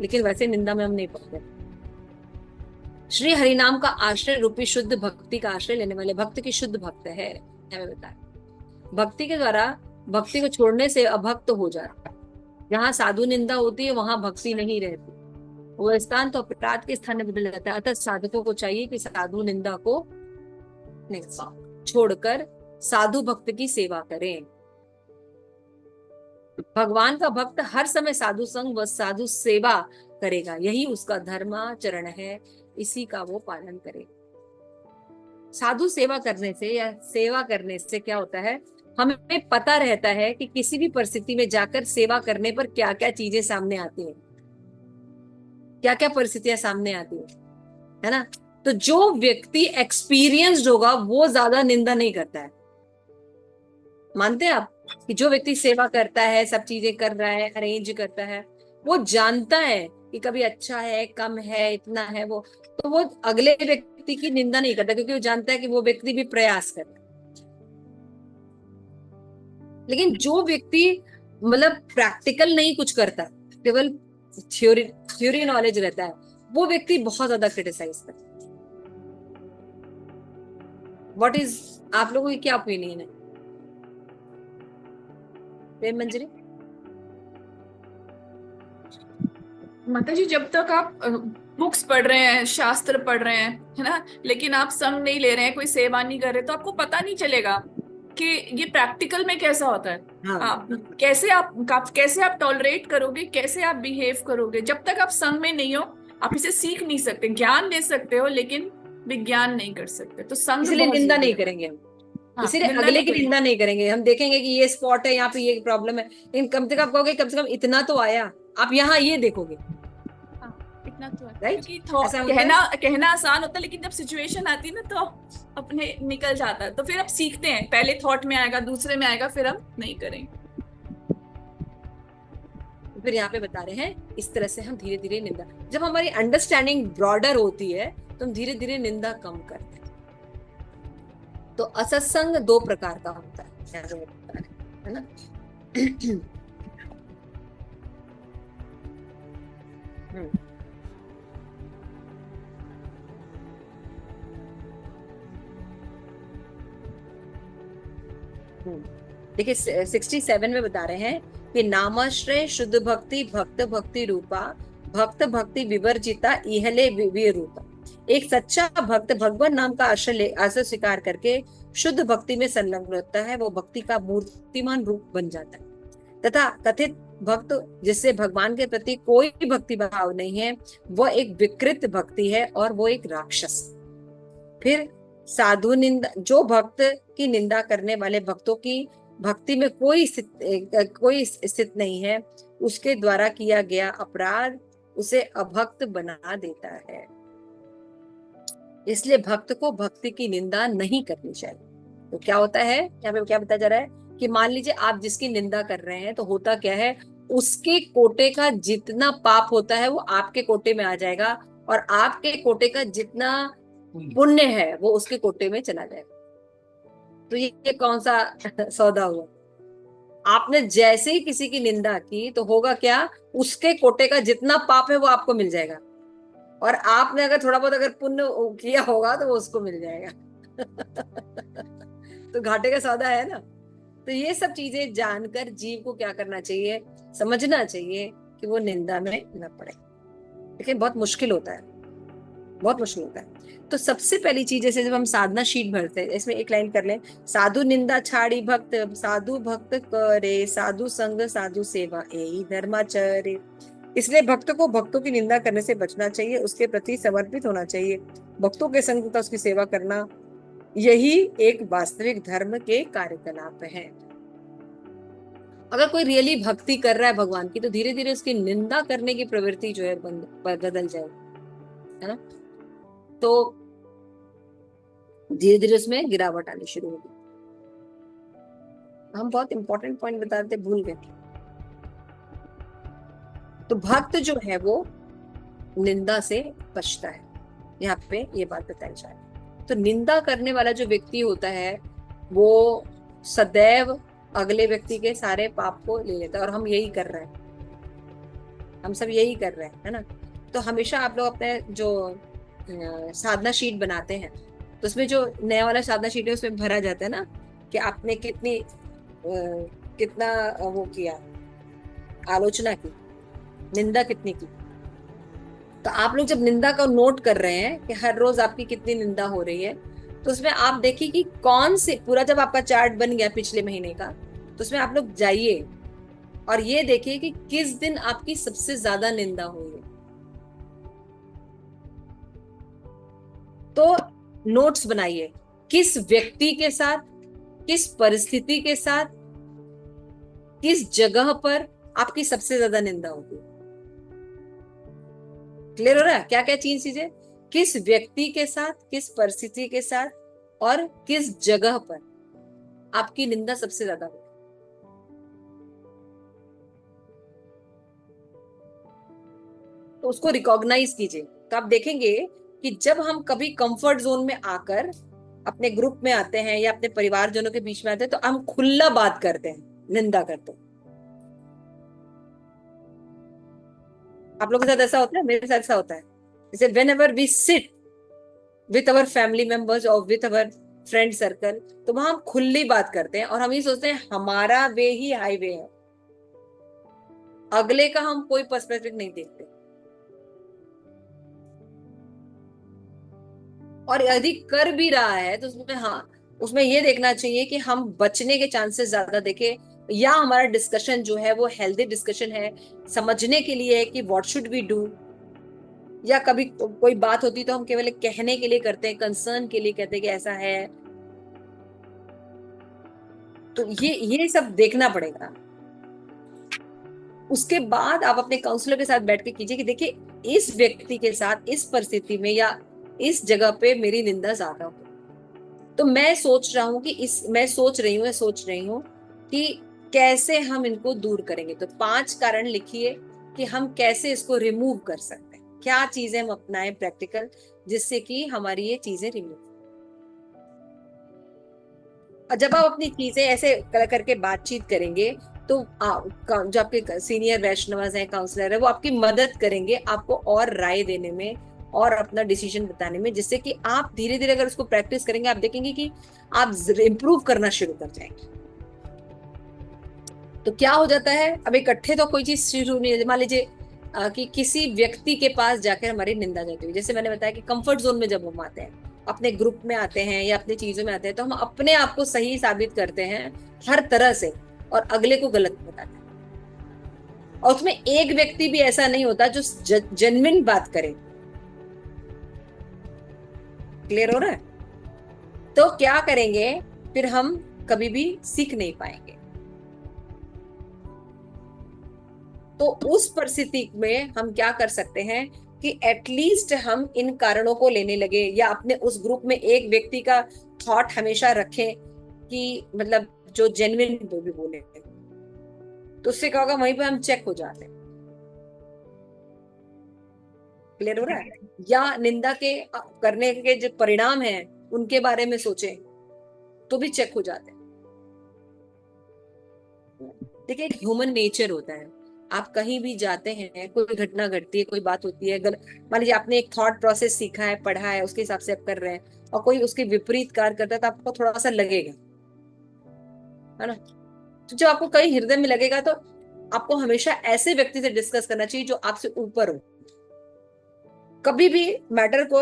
लेकिन वैसे निंदा में हम नहीं पड़ते। श्री हरिनाम का आश्रय रूपी शुद्ध भक्ति का आश्रय लेने वाले भक्त की शुद्ध भक्त है, हमें बताया। भक्ति के द्वारा भक्ति को छोड़ने से अभक्त हो जाता है। जहाँ साधु निंदा होती है वहां भक्ति नहीं रहती, वो स्थान तो अपराध के स्थान में बदल जाता है। अतः साधकों को चाहिए कि साधु निंदा को छोड़कर साधु भक्त की सेवा करें। भगवान का भक्त हर समय साधु संग व साधु सेवा करेगा, यही उसका धर्माचरण है, इसी का वो पालन करे। साधु सेवा करने से या सेवा करने से क्या होता है, हमें पता रहता है कि किसी भी परिस्थिति में जाकर सेवा करने पर क्या क्या चीजें सामने आती हैं, क्या क्या परिस्थितियां सामने आती है ना। तो जो व्यक्ति एक्सपीरियंस्ड होगा वो ज्यादा निंदा नहीं करता है। मानते हैं आप कि जो व्यक्ति सेवा करता है, सब चीजें कर रहा है, अरेंज करता है, वो जानता है कि कभी अच्छा है, कम है, इतना है, वो तो वो अगले व्यक्ति की निंदा नहीं करता, क्योंकि वो जानता है कि वो व्यक्ति भी प्रयास कर रहा है। लेकिन जो व्यक्ति मतलब प्रैक्टिकल नहीं कुछ करता, केवल थ्योरी थ्योरी नॉलेज रहता है, वो व्यक्ति बहुत ज्यादा क्रिटिसाइज करता है। व्हाट इज, आप लोगों की क्या ओपिनियन है प्रेम मंजरी। माता जी जब तक आप बुक्स पढ़ रहे हैं, शास्त्र पढ़ रहे हैं, है ना, लेकिन आप संग नहीं ले रहे हैं, कोई सेवा नहीं कर रहे, तो आपको पता नहीं चलेगा कि ये प्रैक्टिकल में कैसा होता है। हाँ आप कैसे आप टॉलरेट करोगे, कैसे आप बिहेव करोगे, जब तक आप संग में नहीं हो आप इसे सीख नहीं सकते। ज्ञान ले सकते हो लेकिन विज्ञान नहीं कर सकते, तो संग इसलिए बहुत निंदा जरूरी नहीं है। करेंगे हम, हाँ, इसीलिए निंदा अगले नहीं की करेंगे। निंदा नहीं करेंगे। हम देखेंगे कि ये स्पॉट है, यहाँ पे ये प्रॉब्लम है, लेकिन कम से कम कहोगे कम से कम इतना तो आया, आप यहाँ ये देखोगे। हाँ, इतना तो है, राइट, क्योंकि ऐसा होता है। कहना कहना आसान होता है, लेकिन जब सिचुएशन आती है ना तो अपने निकल जाता है। तो फिर हम सीखते हैं, पहले थॉट में आएगा, दूसरे में आएगा, फिर हम नहीं करेंगे। तो फिर यहाँ पे बता रहे हैं इस तरह से हम धीरे धीरे निंदा, जब हमारी अंडरस्टैंडिंग ब्रॉडर होती है तो हम धीरे धीरे निंदा कम करते हैं। तो असत्संग दो प्रकार का होता है, यहाँ पे बता रहे हैं, है ना। हम्म, देखिए 67 में बता रहे हैं कि नामाश्रय शुद्ध भक्ति भक्त भक्ति रूपा भक्त भक्ति विवर्जिता इहले विवीर रूपा। एक सच्चा भक्त भगवान नाम का आश्रय स्वीकार करके शुद्ध भक्ति में संलग्न होता है, वो भक्ति का मूर्तिमान रूप बन जाता है। तथा कथित भक्त जिससे भगवान के प्रति कोई भक्ति भाव नहीं है, वह एक विकृत भक्ति है और वो एक राक्षस। फिर साधु निंदा, जो भक्त की निंदा करने वाले भक्तों की भक्ति में कोई स्थित नहीं है, उसके द्वारा किया गया अपराध उसे अभक्त बना देता है। इसलिए भक्त को भक्ति की निंदा नहीं करनी चाहिए। तो क्या होता है यहाँ पे, क्या बताया जा रहा है कि मान लीजिए आप जिसकी निंदा कर रहे हैं, तो होता क्या है, उसके कोटे का जितना पाप होता है वो आपके कोटे में आ जाएगा, और आपके कोटे का जितना पुण्य है वो उसके कोटे में चला जाएगा। तो ये कौन सा सौदा हुआ। आपने जैसे ही किसी की निंदा की तो होगा क्या, उसके कोटे का जितना पाप है वो आपको मिल जाएगा, और आपने अगर थोड़ा बहुत अगर पुण्य किया होगा तो वो उसको मिल जाएगा। तो घाटे का सौदा है ना। तो ये सब चीजें जानकर जीव को क्या करना चाहिए, समझना चाहिए कि वो निंदा में न पड़े। लेकिन बहुत मुश्किल होता है, बहुत मुश्किल होता है। तो सबसे पहली चीज, जैसे जब हम साधना शीट भरते हैं, इसमें एक लाइन कर लें, साधु निंदा छाड़ी भक्त साधु भक्त करे, साधु संग साधु सेवा यही धर्माचर्य। इसलिए भक्त को भक्तों की निंदा करने से बचना चाहिए, उसके प्रति समर्पित होना चाहिए, भक्तों के संग तथा उसकी सेवा करना, यही एक वास्तविक धर्म के कार्यकलाप है। अगर कोई रियली भक्ति कर रहा है भगवान की, तो धीरे धीरे उसकी निंदा करने की प्रवृत्ति जो है बदल जाएगी, है ना। तो धीरे धीरे उसमें गिरावट आनी शुरू होगी। हम बहुत इंपॉर्टेंट पॉइंट बता रहे थे, भूल गए। तो भक्त जो है वो निंदा से बचता है, यहाँ पे ये बात बताई जाए। तो निंदा करने वाला जो व्यक्ति होता है वो सदैव अगले व्यक्ति के सारे पाप को ले लेता है, और हम यही कर रहे हैं, हम सब यही कर रहे हैं, है ना। तो हमेशा आप लोग अपने जो साधना शीट बनाते हैं, तो उसमें जो नया वाला साधना शीट है उसमें भरा जाता है ना कि आपने कितना वो किया, आलोचना की, निंदा कितनी की। तो आप लोग जब निंदा का नोट कर रहे हैं कि हर रोज आपकी कितनी निंदा हो रही है, तो उसमें आप देखिए कि कौन से, पूरा जब आपका चार्ट बन गया पिछले महीने का, तो उसमें आप लोग जाइए और ये देखिए कि किस दिन आपकी सबसे ज्यादा निंदा हुई है। तो नोट्स बनाइए, किस व्यक्ति के साथ, किस परिस्थिति के साथ, किस जगह पर आपकी सबसे ज्यादा निंदा होगी। क्लियर हो रहा है क्या क्या चीजें, किस व्यक्ति के साथ, किस परिस्थिति के साथ, और किस जगह पर आपकी निंदा सबसे ज्यादा होगी। तो उसको रिकॉग्नाइज कीजिए। तो आप देखेंगे कि जब हम कभी कंफर्ट जोन में आकर अपने ग्रुप में आते हैं या अपने परिवारजनों के बीच में आते हैं, तो हम खुला बात करते हैं, निंदा करते हैं। आप लोगों के साथ ऐसा होता है, मेरे साथ ऐसा होता है। जैसे whenever we sit with our family members और विथ अवर फ्रेंड सर्कल, तो वहां हम खुली बात करते हैं, और हम ये सोचते हैं हमारा वे ही हाईवे है, अगले का हम कोई पर्सपेक्टिव नहीं देखते। और यदि कर भी रहा है तो उसमें, हाँ, उसमें ये देखना चाहिए कि हम बचने के चांसेस ज्यादा देखें, या हमारा डिस्कशन जो है वो हेल्दी डिस्कशन है, समझने के लिए है कि व्हाट शुड वी डू, या कभी कोई बात होती तो हम केवल कहने के लिए करते हैं, कंसर्न के लिए कहते हैं कि ऐसा है। तो ये सब देखना पड़ेगा। उसके बाद आप अपने काउंसलर के साथ बैठ के कीजिए कि देखिए इस व्यक्ति के साथ इस परिस्थिति में या इस जगह पे मेरी निंदा ज्यादा हो, तो मैं सोच रहा हूँ कि मैं सोच रही हूँ कि कैसे हम इनको दूर करेंगे। तो 5 कारण लिखिए कि हम कैसे इसको रिमूव कर सकते हैं, क्या चीजें हम अपनाएं प्रैक्टिकल जिससे कि हमारी ये चीजें रिमूव। और जब आप अपनी चीजें ऐसे करके बातचीत करेंगे तो जो आपके सीनियर वैष्णव हैं, काउंसलर है, वो आपकी मदद करेंगे आपको और राय देने में और अपना डिसीजन बताने में, जिससे कि आप धीरे धीरे अगर उसको प्रैक्टिस करेंगे आप देखेंगे कि आप इम्प्रूव करना शुरू कर जाएंगे। तो क्या हो जाता है, अब इकट्ठे तो कोई चीज शुरू नहीं, मान लीजिए कि किसी व्यक्ति के पास जाकर हमारी निंदा जाती है, जैसे मैंने बताया कि कंफर्ट जोन में जब हम आते हैं, अपने ग्रुप में आते हैं या अपनी चीजों में आते हैं, तो हम अपने आप को सही साबित करते हैं हर तरह से और अगले को गलत बताते हैं। और उसमें एक व्यक्ति भी ऐसा नहीं होता जो जेन्युइन बात करे। क्लियर हो रहा है? तो क्या करेंगे फिर, हम कभी भी सीख नहीं पाएंगे। तो उस परिस्थिति में हम क्या कर सकते हैं कि एटलीस्ट हम इन कारणों को लेने लगे, या अपने उस ग्रुप में एक व्यक्ति का थॉट हमेशा रखें कि मतलब जो जेन्युइन भी बोले, तो उससे क्या होगा, वहीं पे हम चेक हो जाते हैं। क्लियर हो रहा है? या निंदा के करने के जो परिणाम हैं उनके बारे में सोचें तो भी चेक हो जाते हैं। देखिए एक ह्यूमन नेचर होता है, आप कहीं भी जाते हैं, कोई घटना घटती है, कोई बात होती है, अगर मान लीजिए आपने एक थॉट प्रोसेस सीखा है, पढ़ा है, उसके हिसाब से आप कर रहे हैं, और कोई उसके विपरीत कार्य करता है तो आपको थोड़ा सा लगेगा, है ना? तो जब आपको कहीं हृदय में लगेगा तो आपको हमेशा ऐसे व्यक्ति से डिस्कस करना चाहिए जो आपसे ऊपर हो। कभी भी मैटर को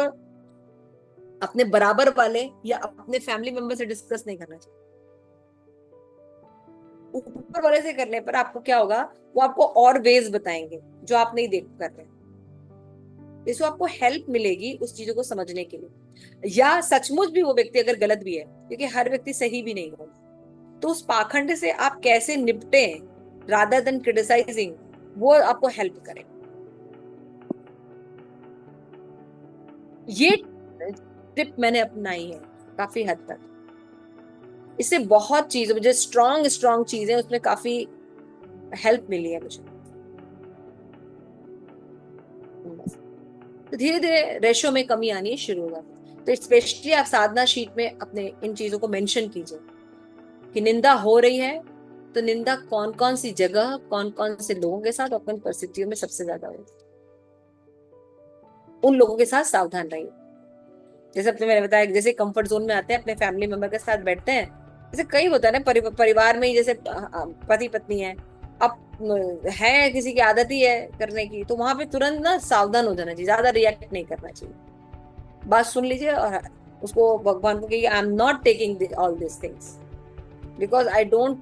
अपने बराबर वाले या अपने फैमिली मेंबर से डिस्कस नहीं करना चाहिए। ऊपर वाले से करने पर आपको क्या होगा, वो आपको और वेज बताएंगे जो आप नहीं देख कर रहे, इससे आपको हेल्प मिलेगी उस चीजों को समझने के लिए। या सचमुच भी वो व्यक्ति अगर गलत भी है, क्योंकि हर व्यक्ति सही भी नहीं होगा, तो उस पाखंड से आप कैसे निपटे रादर देन क्रिटिसाइजिंग, वो आपको हेल्प करे। ये टिप मैंने अपनाई है काफी हद तक, इससे बहुत चीज मुझे स्ट्रॉन्ग चीजें उसमें काफी हेल्प मिली है मुझे। तो धीरे धीरे रेशो में कमी आनी शुरू होगा। तो स्पेशली आप साधना शीट में अपने इन चीजों को मेंशन कीजिए कि निंदा हो रही है तो निंदा कौन कौन सी जगह, कौन कौन से लोगों के साथ और कौन परिस्थितियों में सबसे ज्यादा हो, उन लोगों के साथ सावधान रहिए। जैसे अपने मैंने बताया, जैसे कंफर्ट जोन में आते हैं, अपने फैमिली मेंबर के साथ बैठते हैं, जैसे कई होता है ना परिवार में ही, जैसे पति पत्नी है, अब है किसी की आदत ही है करने की, तो वहां पे तुरंत ना सावधान हो जाना चाहिए, ज्यादा रिएक्ट नहीं करना चाहिए। बात सुन लीजिए और उसको भगवान को कहिए, I am not taking all this things because I don't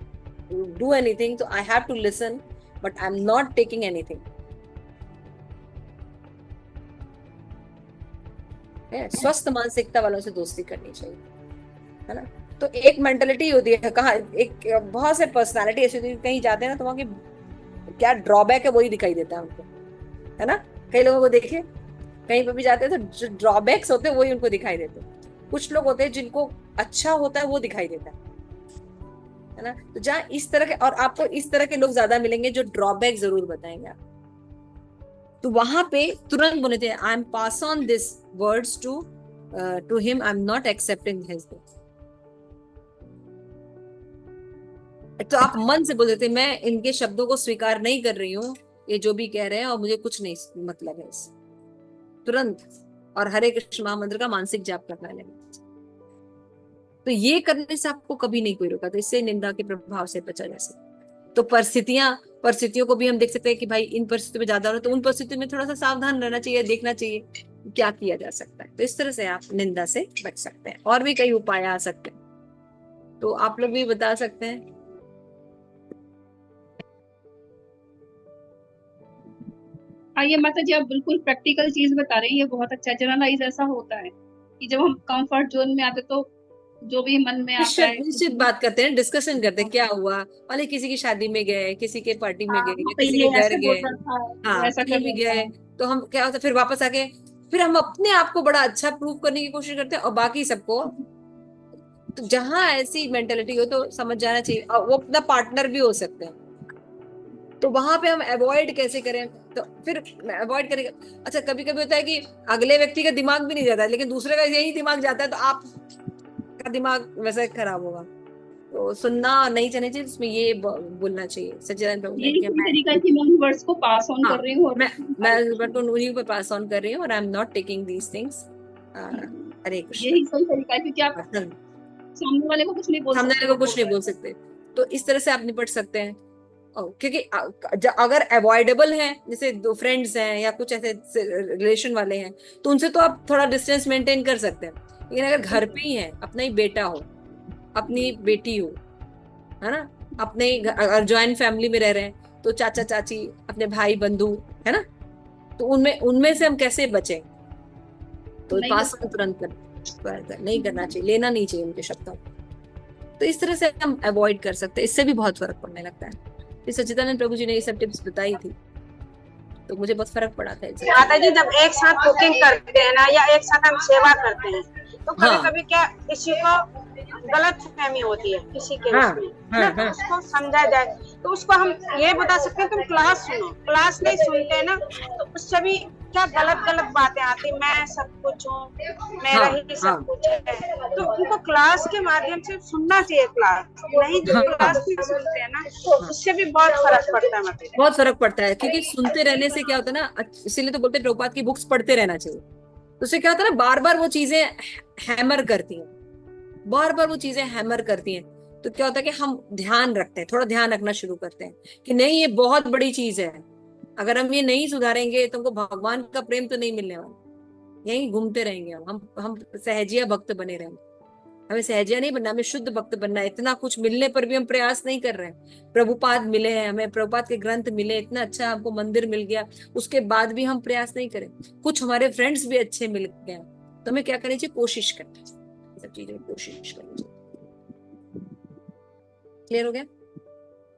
do anything, तो I have to listen, but I am not taking anything. स्वस्थ मानसिकता वालों से दोस्ती करनी चाहिए, है ना? तो एक मेंटेलिटी होती है, कहाँ एक बहुत से पर्सनालिटी ऐसी होती है, कहीं जाते हैं ना तो वहां की क्या ड्रॉबैक है वही दिखाई देता है उनको, है ना? कई लोगों को देखिए कहीं पर भी जाते हैं तो जो ड्रॉबैक्स होते हैं वही उनको दिखाई देते हैं। कुछ लोग होते हैं जिनको अच्छा होता है वो दिखाई देता है ना? तो जहाँ इस तरह के, और आपको इस तरह के लोग ज्यादा मिलेंगे जो ड्रॉबैक जरूर बताएंगे आप, तो वहां पे तुरंत बोले थे, I am pass on this words to him, I am not accepting his. तो आप मन से बोल देते, मैं इनके शब्दों को स्वीकार नहीं कर रही हूँ, ये जो भी कह रहे हैं और मुझे कुछ नहीं मतलब है इससे, तुरंत। और हरे कृष्ण महामंत्र का मानसिक जाप करना है। तो ये करने से आपको कभी नहीं कोई रोका, तो इससे निंदा के प्रभाव से बचा जा सकता। तो परिस्थितियों को भी हम देख सकते हैं कि भाई इन परिस्थितियों में ज्यादा हो, तो उन परिस्थितियों में थोड़ा सा सावधान रहना चाहिए, देखना चाहिए क्या किया जा सकता है। तो इस तरह से आप निंदा से बच सकते हैं। और भी कई उपाय आ सकते हैं, तो आप लोग भी बता सकते हैं। हाँ, ये माता जी आप बिल्कुल प्रैक्टिकल चीज बता रही है, बहुत अच्छा। जनरलाइज ऐसा होता है कि जब हम कंफर्ट जोन में आते तो जो भी मन में आता है निश्चित बात करते हैं, डिस्कशन करते हैं, क्या हुआ, वाले किसी की शादी में गए, किसी के पार्टी में हाँ, गए, या तो किसी ये के घर ऐसे बोल गए, रहा था, वो हाँ ऐसा कहीं कर भी रहा गए, था। तो हम क्या होता है, फिर वापस आके फिर हम अपने आप को बड़ा अच्छा प्रूव करने की कोशिश करते हैं और बाकी सबको। तो जहां ऐसी मेंटेलिटी हो तो समझ जाना चाहिए, और वो अपना पार्टनर भी हो सकते हैं, तो वहां पे हम अवॉइड कैसे करें। तो फिर अवॉइड करेंगे। अच्छा, कभी कभी होता है कि अगले व्यक्ति का दिमाग भी नहीं जाता है, लेकिन दूसरे का यही दिमाग जाता है, तो आप का दिमाग वैसे खराब होगा। तो सुनना नहीं चाहिए चाहिए, इसमें ये बोलना चाहिए सच्चिदानंद प्रभु ने यही कि सही मैं, तरीका है कि मैं उन वर्ड्स को पास ऑन हाँ कर रही हूँ और मैं बट उन्हीं पर पास ऑन कर रही हूँ, और I am not taking these things. Hare Krishna. यही सही तरीका है, क्योंकि आप सामने वाले को कुछ नहीं बोल सामने सकते, वाले को वो कुछ बोल नहीं रहा बोल सकते, तो इस तरह से आप निपट सकते हैं। क्योंकि अगर अवॉइडेबल है, जैसे दो फ्रेंड्स हैं या कुछ ऐसे रिलेशन वाले हैं, तो उनसे तो आप थोड़ा डिस्टेंस मेंटेन कर सकते हैं। लेकिन अगर घर पे ही है, अपना ही बेटा हो, अपनी बेटी हो, है ना, अपने ही अगर ज्वाइंट फैमिली में रह रहे हैं, तो चाचा चाची, अपने भाई बंधु, है ना, तो उनमें उनमें से हम कैसे बचें। तो नहीं पास कर तुरंत नहीं करना चाहिए, लेना नहीं चाहिए उनके शब्दों को। तो इस तरह से हम अवॉइड कर सकते हैं, इससे भी बहुत फर्क पड़ने लगता है। इस सच्चिदानंद प्रभु जी ने ये सब टिप्स बताई थी, तो मुझे बहुत फर्क पड़ा था इन सब माता जी जब एक साथ कुकिंग करते हैं ना, या एक साथ हम सेवा करते हैं, तो कभी हाँ कभी क्या किसी को गलत फहमी होती है किसी के हाँ उसमें, हाँ ना, तो हाँ उसको समझा जाए। तो उसको हम ये बता सकते हैं, तुम क्लास सुनो, क्लास नहीं सुनते ना, तो उससे भी क्या गलत गलत बातें आती, मैं सब कुछ हूँ, मेरा हाँ ही हाँ सब कुछ है। तो उनको क्लास के माध्यम से सुनना चाहिए, क्लास नहीं, जो हाँ क्लास नहीं सुनते हैं ना, उससे भी बहुत फर्क पड़ता है मतलब। बहुत फर्क पड़ता है, क्योंकि सुनते रहने से क्या होता है ना, इसीलिए तो बोलते हैं प्रभुपाद की बुक्स पढ़ते रहना चाहिए। तो उससे क्या होता है ना, बार बार वो चीजें हैमर करती हैं, बार बार वो चीजें हैमर करती हैं। तो क्या होता है कि हम ध्यान रखते हैं, थोड़ा ध्यान रखना शुरू करते हैं कि नहीं, ये बहुत बड़ी चीज है, अगर हम ये नहीं सुधारेंगे तो हमको भगवान का प्रेम तो नहीं मिलने वाला, यहीं घूमते रहेंगे हम सहजिया भक्त बने रहेंगे। हमें सहजिया नहीं बनना, हमें शुद्ध भक्त बनना है। इतना कुछ मिलने पर भी हम प्रयास नहीं कर रहे हैं। प्रभुपाद मिले हैं हमें, प्रभुपाद के ग्रंथ मिले, इतना अच्छा हमको मंदिर मिल गया, उसके बाद भी हम प्रयास नहीं करें। कुछ हमारे फ्रेंड्स भी अच्छे मिल गए, तो हमें क्या करनी चाहिए, कोशिश करनी चाहिए, सब चीजें कोशिश करनी चाहिए। क्लियर हो गया?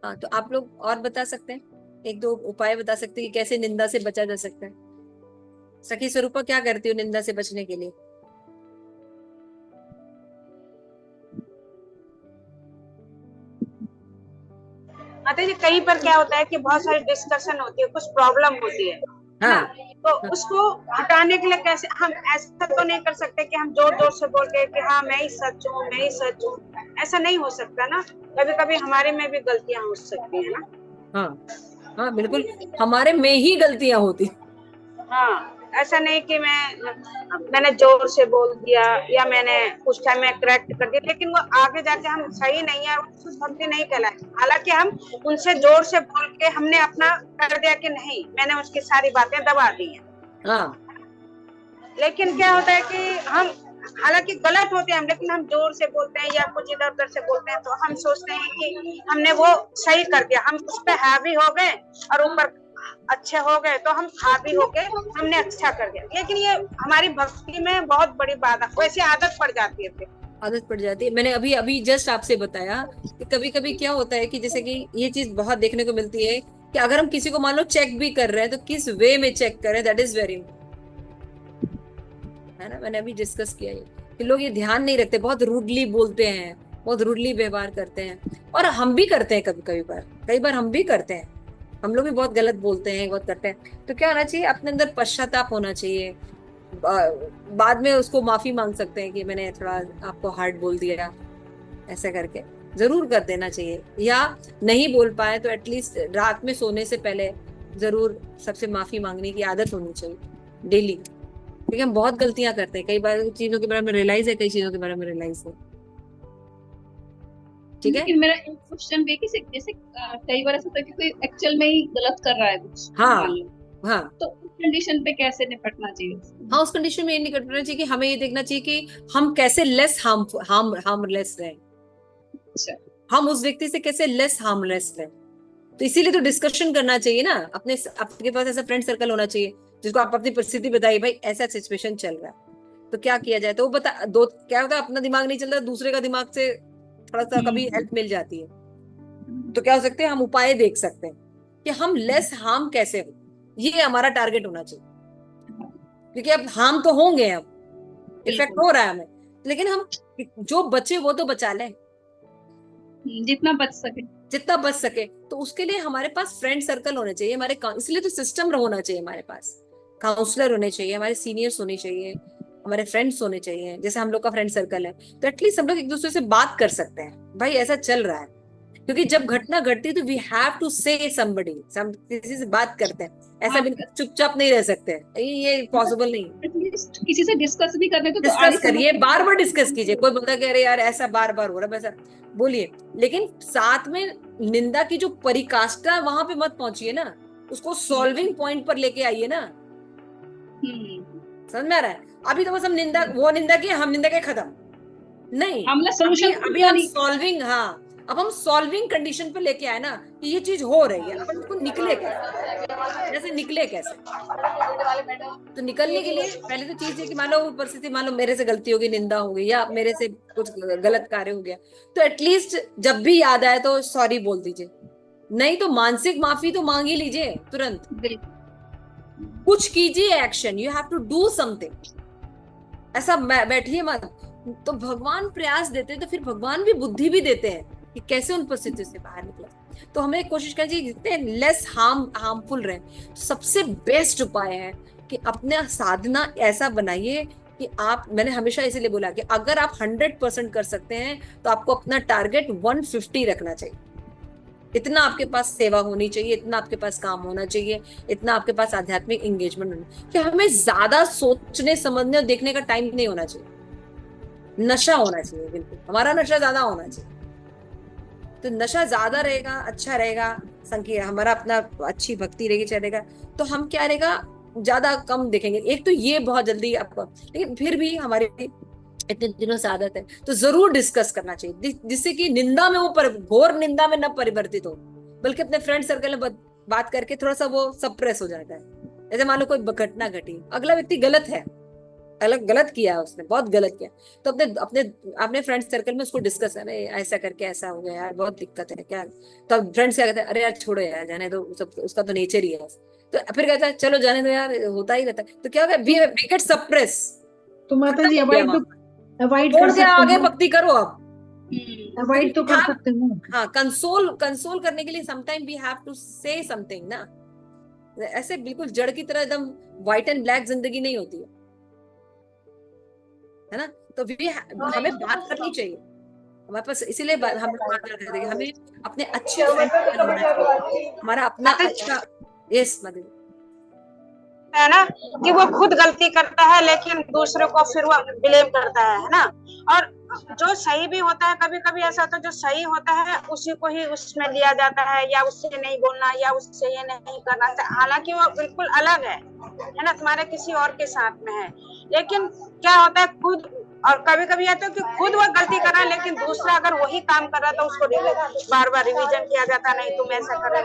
हाँ, तो आप लोग और बता सकते हैं, एक दो उपाय बता सकते हैं कि कैसे निंदा से बचा जा सकता है। सखी स्वरूपा क्या करती हो निंदा से बचने के लिए? माता जी कहीं पर क्या होता है कि बहुत सारी डिस्कशन होती है, कुछ प्रॉब्लम होती है ना, हाँ तो उसको हटाने के लिए कैसे, हम ऐसा तो नहीं कर सकते कि हम जोर जोर से बोल के कि हाँ मैं ही सच हूँ, मैं ही सच हूँ, ऐसा नहीं हो सकता ना। कभी कभी हमारे में भी गलतियां हो सकती है ना। हाँ हाँ बिल्कुल, हमारे में ही गलतियां होती। हाँ, ऐसा नहीं कि मैंने जोर से बोल दिया या मैंने उस टाइम में करेक्ट कर दिया, लेकिन वो आगे जाके हम सही नहीं है, शुद्ध भक्ति नहीं कहलाए। हालांकि हम उनसे जोर से बोल के हमने अपना कर दिया कि नहीं, मैंने उसकी सारी बातें दबा दी हैं। हाँ लेकिन क्या होता है कि हम हालांकि गलत होते हैं हम, लेकिन हम जोर से बोलते हैं या कुछ इधर उधर से बोलते हैं, तो हम सोचते हैं कि हमने वो सही कर दिया, हम उस पर हावी हो गए और ऊपर अच्छे हो गए, तो हम हावी हो गए, हमने अच्छा कर दिया। लेकिन ये हमारी भक्ति में बहुत बड़ी बात, वैसी आदत पड़ जाती है, फिर आदत पड़ जाती है। मैंने अभी अभी जस्ट आपसे बताया कि कभी कभी क्या होता है कि जैसे कि ये चीज बहुत देखने को मिलती है कि अगर हम किसी को मान लो चेक भी कर रहे हैं, तो किस वे में चेक करें, दैट इज वेरी इंपॉर्टेंट, है ना। मैंने अभी डिस्कस किया ये कि लोग ये ध्यान नहीं रखते, बहुत रूडली बोलते हैं, बहुत रूडली व्यवहार करते हैं, और हम भी करते हैं कई बार हम भी करते हैं, हम लोग भी बहुत गलत बोलते हैं, बहुत करते हैं। तो क्या होना चाहिए, अपने अंदर पश्चाताप होना चाहिए। बाद में उसको माफी मांग सकते हैं कि मैंने थोड़ा आपको हार्ड बोल दिया, ऐसा करके जरूर कर देना चाहिए। या नहीं बोल पाए तो एटलीस्ट रात में सोने से पहले जरूर सबसे माफी मांगने की आदत होनी चाहिए डेली, क्योंकि हम बहुत गलतियां करते हैं। कई बार चीजों के बारे में रियलाइज है, कई चीजों के बारे में रियलाइज नहीं। ठीक है। लेकिन मेरा एक क्वेश्चन भी है कि जैसे कई बार ऐसा होता है कि कोई एक्चुअल में ही गलत कर रहा है कुछ, हाँ मान लो, हाँ तो उस कंडीशन पे कैसे निपटना चाहिए? हाँ, उस कंडीशन में ये नहीं करना चाहिए कि हमें ये देखना चाहिए कि हम कैसे लेस हार्मलेस रहें, अच्छा, हम उस व्यक्ति से कैसे लेस हार्मलेस रहें। तो इसीलिए तो डिस्कशन करना चाहिए ना, आपके पास ऐसा फ्रेंड सर्कल होना चाहिए जिसको आप अपनी परिस्थिति बताइए, भाई ऐसा सिचुएशन चल रहा है तो क्या किया जाए, तो वो बता दो। क्या होता है, अपना दिमाग नहीं चलता, दूसरे का दिमाग से थोड़ा सा कभी हेल्प मिल जाती है, तो क्या हो सकते हैं, हम उपाय देख सकते हैं कि हम लेस हार्म कैसे हो, ये हमारा टारगेट होना चाहिए। क्योंकि अब हार्म तो होंगे, अब इफेक्ट हो रहा है हमें, लेकिन हम जो बचे वो तो बचा लें, जितना बच सके, जितना बच सके। तो उसके लिए हमारे पास फ्रेंड सर्कल होने चाहिए हमारे, इसलिए तो सिस्टम होना चाहिए हमारे पास, काउंसलर होने चाहिए, हमारे सीनियर्स होने चाहिए, हमारे फ्रेंड्स होने चाहिए। जैसे हम लोग का फ्रेंड सर्कल है तो एटलीस्ट हम लोग एक दूसरे से बात कर सकते हैं, भाई ऐसा चल रहा है। क्योंकि जब घटना घटती है तो वी हैव टू से समबडी, किसी से बात करते हैं, ऐसा भी चुपचाप नहीं रह सकते हैं, ये पॉसिबल नहीं। एटलीस्ट किसी से डिस्कस भी करने तो डिस्कस करिए, बार बार डिस्कस कीजिए। कोई बोलता है कि अरे यार ऐसा बार बार हो रहा है, वैसा बोलिए, लेकिन साथ में निंदा की जो परिकाष्ठा वहां पे मत पहुंचिए ना, उसको सॉल्विंग पॉइंट पर लेके आइए ना। समझ में आ रहा है? अभी तो बस हम निंदा, वो निंदा की, हम निंदा के खत्म नहीं, अभी हम सॉल्विंग, हाँ अब हम सॉल्विंग कंडीशन पे लेके आए ना कि ये चीज हो रही है, अपन इसको निकले कैसे, जैसे निकले कैसे। तो निकलने के लिए पहले तो चीज है कि मान लो परिस्थिति, मान लो मेरे से गलती हो गई, निंदा हो गई, या मेरे से कुछ गलत कार्य हो गया, तो एटलीस्ट जब भी याद आए तो सॉरी बोल दीजिए, नहीं तो मानसिक माफी तो मांग ही लीजिए तुरंत। कुछ कीजिए, action, you have to do something. ऐसा बैठिए मत। तो भगवान प्रयास देते हैं तो फिर भगवान भी बुद्धि भी देते हैं कि कैसे उन परिस्थितियों से बाहर निकला। तो हमें कोशिश करनी चाहिए जितने लेस हार्मफुल रहे। तो सबसे बेस्ट उपाय है कि अपना साधना ऐसा बनाइए कि आप, मैंने हमेशा इसीलिए बोला कि अगर आप 100% कर सकते हैं तो आपको अपना टारगेट 150 रखना चाहिए। इतना आपके पास सेवा होनी चाहिए, इतना आपके पास काम होना चाहिए, इतना आपके पास आध्यात्मिक एंगेजमेंट होना चाहिए कि हमें ज्यादा सोचने समझने और देखने का टाइम नहीं होना चाहिए। नशा होना चाहिए, बिल्कुल हमारा नशा ज्यादा होना चाहिए। तो नशा ज्यादा रहेगा, अच्छा रहेगा, संकीर्ण हमारा अपना अच्छी भक्ति रहेगी, चलेगा, तो हम क्या रहेगा, ज्यादा कम देखेंगे। एक तो ये बहुत जल्दी आपको, लेकिन फिर भी हमारे इतने दिनों से आदत है, तो जरूर डिस्कस करना चाहिए, जिससे कि निंदा में वो घोर निंदा में न परिवर्तित हो, बल्कि अपने फ्रेंड सर्कल में बात करके थोड़ा सा वो सप्रेस हो जाता है। जैसे मान लो कोई घटना घटी, अगला व्यक्ति गलत है, गलत किया है, उसने बहुत गलत किया, तो अपने फ्रेंड सर्कल में उसको डिस्कस करना, ऐसा करके ऐसा हो गया यार, बहुत दिक्कत है क्या। तो फ्रेंड्स क्या कहते हैं, अरे यार छोड़ो यार, जाने दो, उसका तो नेचर ही है। तो फिर कहता है चलो जाने दो यार, होता ही रहता है। तो क्या होगा, वी गेट सप्रेस। तो माता जी अवॉइड कर सकते हो, आगे हैं, भक्ति करो, अब अवॉइड तो कर सकते हो। हाँ, कंसोल करने के लिए sometime we have to say something ना। ऐसे बिल्कुल जड़ की तरह एकदम व्हाइट एंड ब्लैक जिंदगी नहीं होती है ना। तो हमें बात करनी चाहिए हमारे पास, इसीलिए हम बात करते हैं, हमें अपने अच्छे हमारा अपना अच्छा है ना, कि वो खुद गलती करता है लेकिन दूसरे को फिर वो ब्लेम करता है ना। और जो सही भी होता है, कभी कभी ऐसा होता है जो सही होता है उसी को ही उसमें लिया जाता है, या उससे नहीं बोलना, या उससे ये नहीं करना, हालांकि वो बिल्कुल अलग है ना, तुम्हारे किसी और के साथ में है। लेकिन क्या होता है खुद, और कभी कभी आता है कि खुद वो गलती कर रहा है लेकिन दूसरा अगर वही काम कर रहा है तो उसको बार बार रिवीजन किया जाता, नहीं तुम ऐसा कर रहे,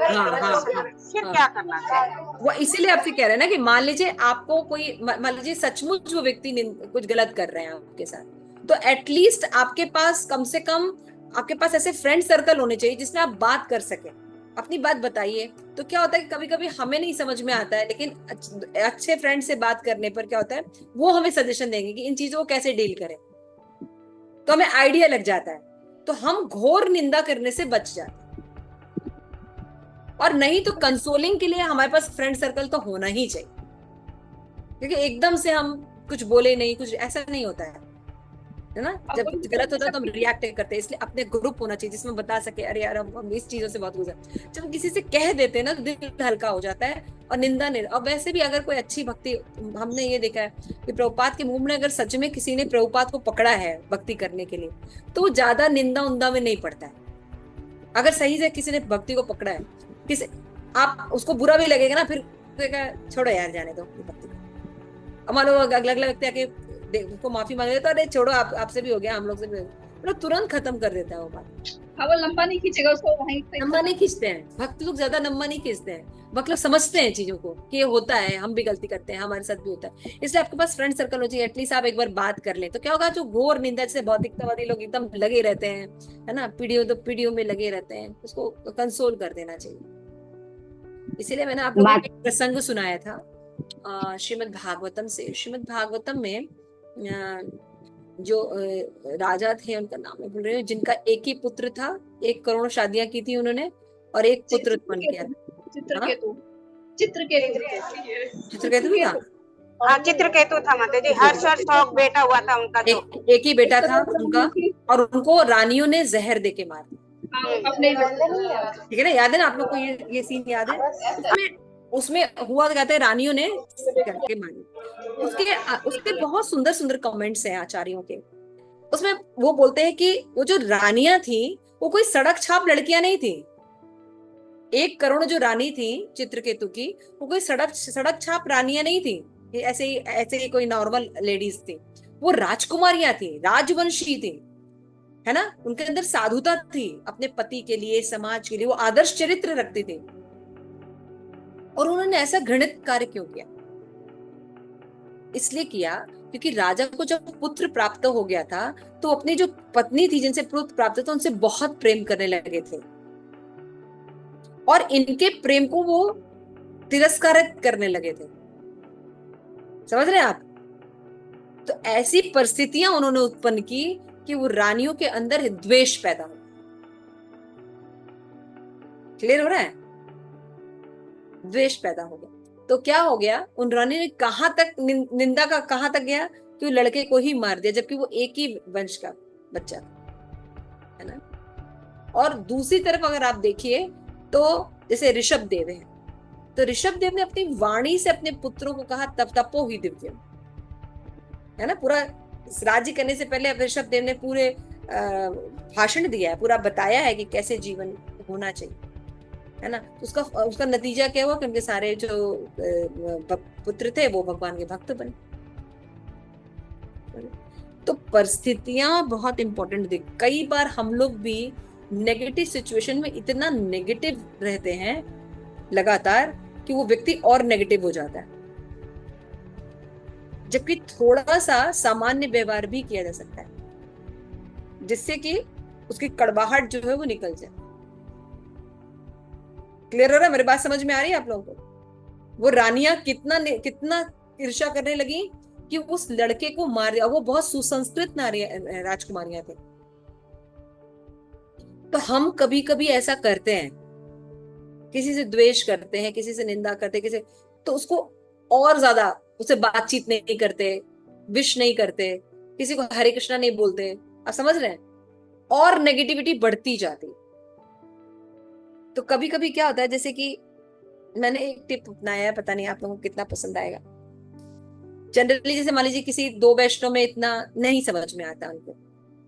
फिर क्या करना चाहिए। वो इसीलिए आपसे कह रहे हैं ना कि मान लीजिए आपको कोई, मान लीजिए सचमुच वो व्यक्ति कुछ गलत कर रहे हैं आपके साथ, तो एटलीस्ट आपके पास कम से कम आपके पास ऐसे फ्रेंड सर्कल होने चाहिए जिसमें आप बात कर सके, अपनी बात बताइए। तो क्या होता है कि कभी कभी हमें नहीं समझ में आता है, लेकिन अच्छे फ्रेंड से बात करने पर क्या होता है, वो हमें सजेशन देंगे कि इन चीजों को कैसे डील करें, तो हमें आइडिया लग जाता है, तो हम घोर निंदा करने से बच जाते हैं। और नहीं तो कंसोलिंग के लिए हमारे पास फ्रेंड सर्कल तो होना ही चाहिए, क्योंकि एकदम से हम कुछ बोले नहीं, कुछ ऐसा नहीं होता है ना। जब कुछ गलत होता है तो हम रिएक्ट करते हैं, इसलिए अपने ग्रुप होना चाहिए जिसमें बता सके, अरे यार हम इस चीजों से बहुत गुजर। जब किसी से कह देते हैं ना तो दिल हल्का हो जाता है, और निंदा नहीं। और वैसे भी अगर कोई अच्छी भक्ति, हमने ये देखा है कि प्रभुपाद के मुंह में अगर सच में किसी ने प्रभुपाद को पकड़ा है भक्ति करने के लिए, तो वो ज्यादा निंदा उंदा में नहीं पड़ता है। अगर सही से किसी ने भक्ति को पकड़ा है, किसी आप उसको बुरा भी लगेगा ना, फिर तो कहा छोड़ो यार, जाने दो पति को। अब मान लो अगला व्यक्ति आके उनको माफी मांगे तो अरे छोड़ो, आपसे भी हो गया, हम लोग से भी हो गया, मतलब तुरंत खत्म कर देता है वो बात। हाँ, वो लंबा नहीं खींचेगा उसको वहीं पे। लंबा नहीं खींचते हैं भक्त लोग, ज्यादा लंबा नहीं खींचते हैं भक्त लोग, समझते हैं चीजों को कि ये होता है, हम भी गलती करते हैं, हमारे साथ भी होता है। इसलिए आपके पास फ्रेंड सर्कल हो चाहिए, एटलीस्ट आप एक बार बात कर लें तो क्या होगा, जो घोर निंदा से भौतिकतावादी लोग एकदम लगे रहते हैं, है ना, पीढ़ियों में लगे रहते हैं, उसको कंसोल कर देना चाहिए। इसीलिए मैंने आप लोगों को एक प्रसंग सुनाया था श्रीमद् भागवतम से। श्रीमद् भागवतम में जो राजा थे, उनका नाम मैं भूल रही हूँ, जिनका एक ही पुत्र था, 1 करोड़ शादियां की थी उन्होंने, और एक पुत्र उत्पन्न किया। चित्रकेतु था, हाँ चित्रकेतु था माता जी। हर्ष और शौक बेटा हुआ था उनका, जो एक ही बेटा था उनका, और उनको रानियों ने जहर दे के मार दिया। ठीक है ना, याद है ना आप लोग को, ये सीन याद है? उसमें हुआ कहते हैं रानियों ने करके मारी। उसके बहुत सुंदर सुंदर कमेंट्स हैं आचार्यों के। उसमें वो बोलते हैं कि वो जो रानियां थी वो कोई सड़क छाप लड़कियां नहीं थी। 1 करोड़ जो रानी थी चित्रकेतु की, वो कोई सड़क छाप रानियां नहीं थी, ऐसे ही कोई नॉर्मल लेडीज थी। वो राजकुमारियां थी, राजवंशी थी, है ना, उनके अंदर साधुता थी, अपने पति के लिए, समाज के लिए वो आदर्श चरित्र रखती थी। और उन्होंने ऐसा घृणित कार्य क्यों किया? इसलिए किया क्योंकि राजा को जब पुत्र प्राप्त हो गया था तो अपनी जो पत्नी थी जिनसे पुत्र प्राप्त था उनसे बहुत प्रेम करने लगे थे, और इनके प्रेम को वो तिरस्कारित करने लगे थे। समझ रहे हैं आप? तो ऐसी परिस्थितियां उन्होंने उत्पन्न की कि वो रानियों के अंदर द्वेष पैदा हो। क्लियर हो रहा है? द्वेष पैदा हो गया। तो क्या हो गया, उन रानी ने कहां तक निंदा का कहां तक गया कि वो लड़के को ही मार दिया, जबकि वो एक ही वंश का बच्चा था, है ना। और दूसरी तरफ अगर आप देखिए तो जैसे ऋषभ देव है, तो ऋषभ देव ने अपनी वाणी से अपने पुत्रों को कहा तप तपो ही दिव्यम, है ना। पूरा राज्य करने से पहले ऋषभ देव ने पूरे भाषण दिया है, पूरा बताया है कि कैसे जीवन होना चाहिए, है ना। उसका नतीजा क्या हुआ कि उनके सारे जो पुत्र थे वो भगवान के भक्त बने। तो परिस्थितियां बहुत इंपॉर्टेंट थी। कई बार हम लोग भी नेगेटिव सिचुएशन में इतना नेगेटिव रहते हैं लगातार कि वो व्यक्ति और नेगेटिव हो जाता है, जबकि थोड़ा सा सामान्य व्यवहार भी किया जा सकता है जिससे कि उसकी कड़वाहट जो है वो निकल जाए। क्लियर हो रहा है? मेरी बात समझ में आ रही है आप लोगों को? वो रानियां कितना ईर्ष्या करने लगी कि उस लड़के को मार दिया। वो बहुत सुसंस्कृत राजकुमारियां थी। तो हम कभी कभी ऐसा करते हैं, किसी से द्वेष करते हैं, किसी से निंदा करते हैं, तो उसको और ज्यादा उससे बातचीत नहीं करते, विश नहीं करते, किसी को हरे कृष्णा नहीं बोलते। आप समझ रहे हैं? और नेगेटिविटी बढ़ती जाती। तो कभी कभी क्या होता है, जैसे कि मैंने एक टिप अपनाया है, पता नहीं आप लोगों को कितना पसंद आएगा। जनरली जैसे मान लीजिए किसी 2 वैष्णव में इतना नहीं समझ में आता उनको,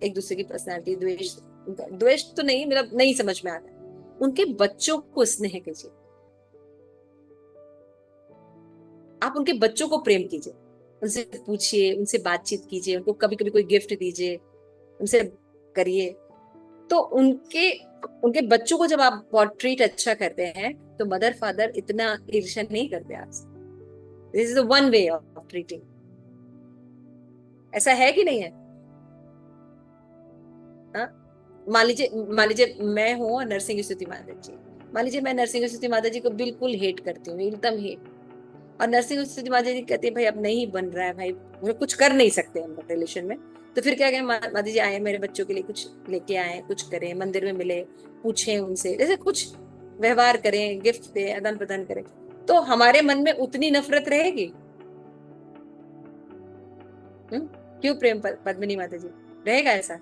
एक दूसरे की पर्सनालिटी, द्वेष तो नहीं, मतलब नहीं समझ में आता। उनके बच्चों को स्नेह कीजिए, आप उनके बच्चों को प्रेम कीजिए, उनसे पूछिए, उनसे बातचीत कीजिए, उनको कभी कभी कोई गिफ्ट दीजिए, उनसे करिए। तो उनके बच्चों को जब आप बहुत ट्रीट अच्छा करते हैं तो मदर फादर इतना ईर्ष्या नहीं करते आपसे। This is the one way of treating. ऐसा है कि नहीं है? मान लीजिए मैं हूँ और नरसिंह स्तुति माता जी, मान लीजिए मैं नरसिंह स्तुति माता जी को बिल्कुल हेट करती हूँ, एकदम हेट, और नरसिंह स्तुति माता जी कहती है भाई अब नहीं बन रहा है, भाई कुछ कर नहीं सकते हम रिलेशन में। तो फिर क्या करें, माता जी आए मेरे बच्चों के लिए कुछ लेके आए, कुछ करें, मंदिर में मिले, पूछें उनसे, जैसे कुछ व्यवहार करें, गिफ्ट दे, आदान प्रदान करें, तो हमारे मन में उतनी नफरत रहेगी? क्यों प्रेम पद्मिनी माता जी, रहेगा ऐसा?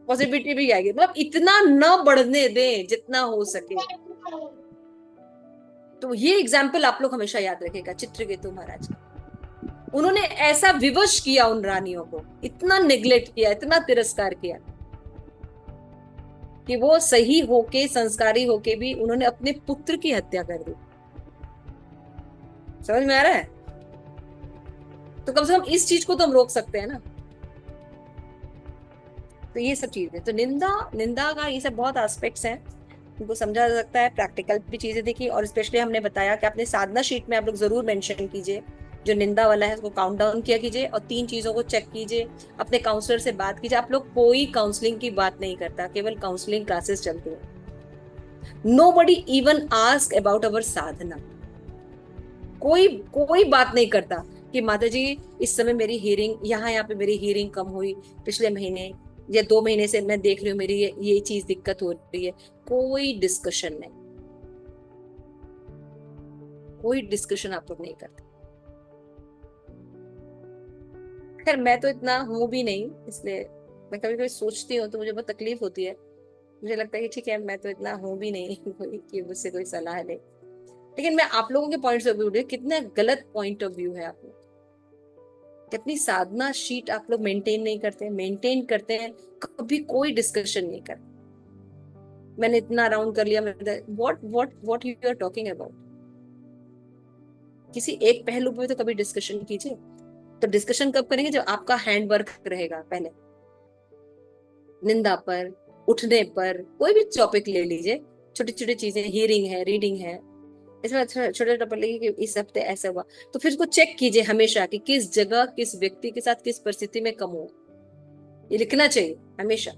पॉजिटिविटी भी आएगी, मतलब इतना न बढ़ने दें जितना हो सके। तो ये एग्जाम्पल आप लोग हमेशा याद रखेगा चित्रकेतु महाराज का। उन्होंने ऐसा विवश किया उन रानियों को, इतना निग्लेक्ट किया, इतना तिरस्कार किया, कि वो सही होके, संस्कारी होके भी उन्होंने अपने पुत्र की हत्या कर दी। समझ में आ रहा है? तो कम से कम इस चीज को तो हम रोक सकते हैं ना। तो ये सब चीजें, तो निंदा, निंदा का ये सब बहुत एस्पेक्ट्स हैं, उनको समझा जा सकता है। प्रैक्टिकल भी चीजें देखी, और स्पेशली हमने बताया कि अपने साधना शीट में आप लोग जरूर मेंशन कीजिए जो निंदा वाला है उसको काउंट डाउन किया कीजिए, और 3 चीजों को चेक कीजिए। अपने काउंसलर से बात कीजिए। आप लोग कोई काउंसलिंग की बात नहीं करता, केवल काउंसलिंग क्लासेस चलती है। Nobody even ask about our sadhana. कोई कोई बात नहीं करता कि माता जी इस समय मेरी हीयरिंग, यहाँ पे मेरी हीयरिंग कम हुई, पिछले महीने या 2 महीने से मैं देख रही हूँ मेरी ये चीज दिक्कत हो रही है। कोई डिस्कशन नहीं, कोई डिस्कशन आप लोग नहीं करते। खैर मैं तो इतना हूं भी नहीं, इसलिए मैं कभी कभी सोचती हूँ तो मुझे बहुत तकलीफ होती है। मुझे लगता है कि ठीक है, मैं तो इतना हूं भी नहीं कोई कि मुझसे कोई सलाह ले। लेकिन मैं आप लोगों के पॉइंट ऑफ व्यू, कितना गलत पॉइंट ऑफ व्यू है आप लोग। कितनी साधना शीट आप लोग मेंटेन नहीं करते, मेंटेन करते हैं कभी कोई डिस्कशन नहीं करते। मैंने इतना राउंड कर लिया, what you are talking about. किसी एक पहलू पे तो कभी डिस्कशन कीजिए। तो डिस्कशन कब करेंगे? जब आपका हैंड वर्क रहेगा। पहले निंदा पर, उठने पर, कोई भी टॉपिक ले लीजिए, छोटी छोटी चीजें, हियरिंग है, रीडिंग है, इसमें छोटे टॉपिक लगे कि इस हफ्ते ऐसा हुआ, तो फिर उसको चेक कीजिए हमेशा कि किस जगह, किस व्यक्ति के साथ, किस परिस्थिति में कम हो। ये लिखना चाहिए हमेशा।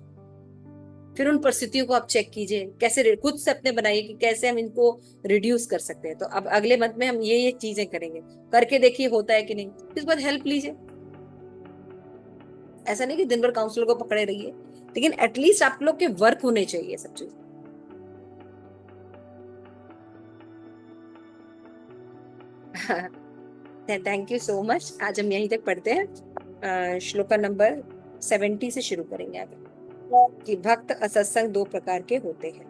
फिर उन परिस्थितियों को आप चेक कीजिए, कैसे खुद से अपने बनाइए कि कैसे हम इनको रिड्यूस कर सकते हैं। तो अब अगले मंथ में हम ये चीजें करेंगे, करके देखिए होता है कि नहीं। इस बार हेल्प लीजिए। ऐसा नहीं कि दिन भर काउंसलर को पकड़े रहिए, लेकिन एटलीस्ट आप लोग के वर्क होने चाहिए सब चीज। Thank you so much. आज हम यहीं तक पढ़ते हैं। श्लोका नंबर 70 से शुरू करेंगे आगे कि भक्त असत्संग 2 प्रकार के होते हैं।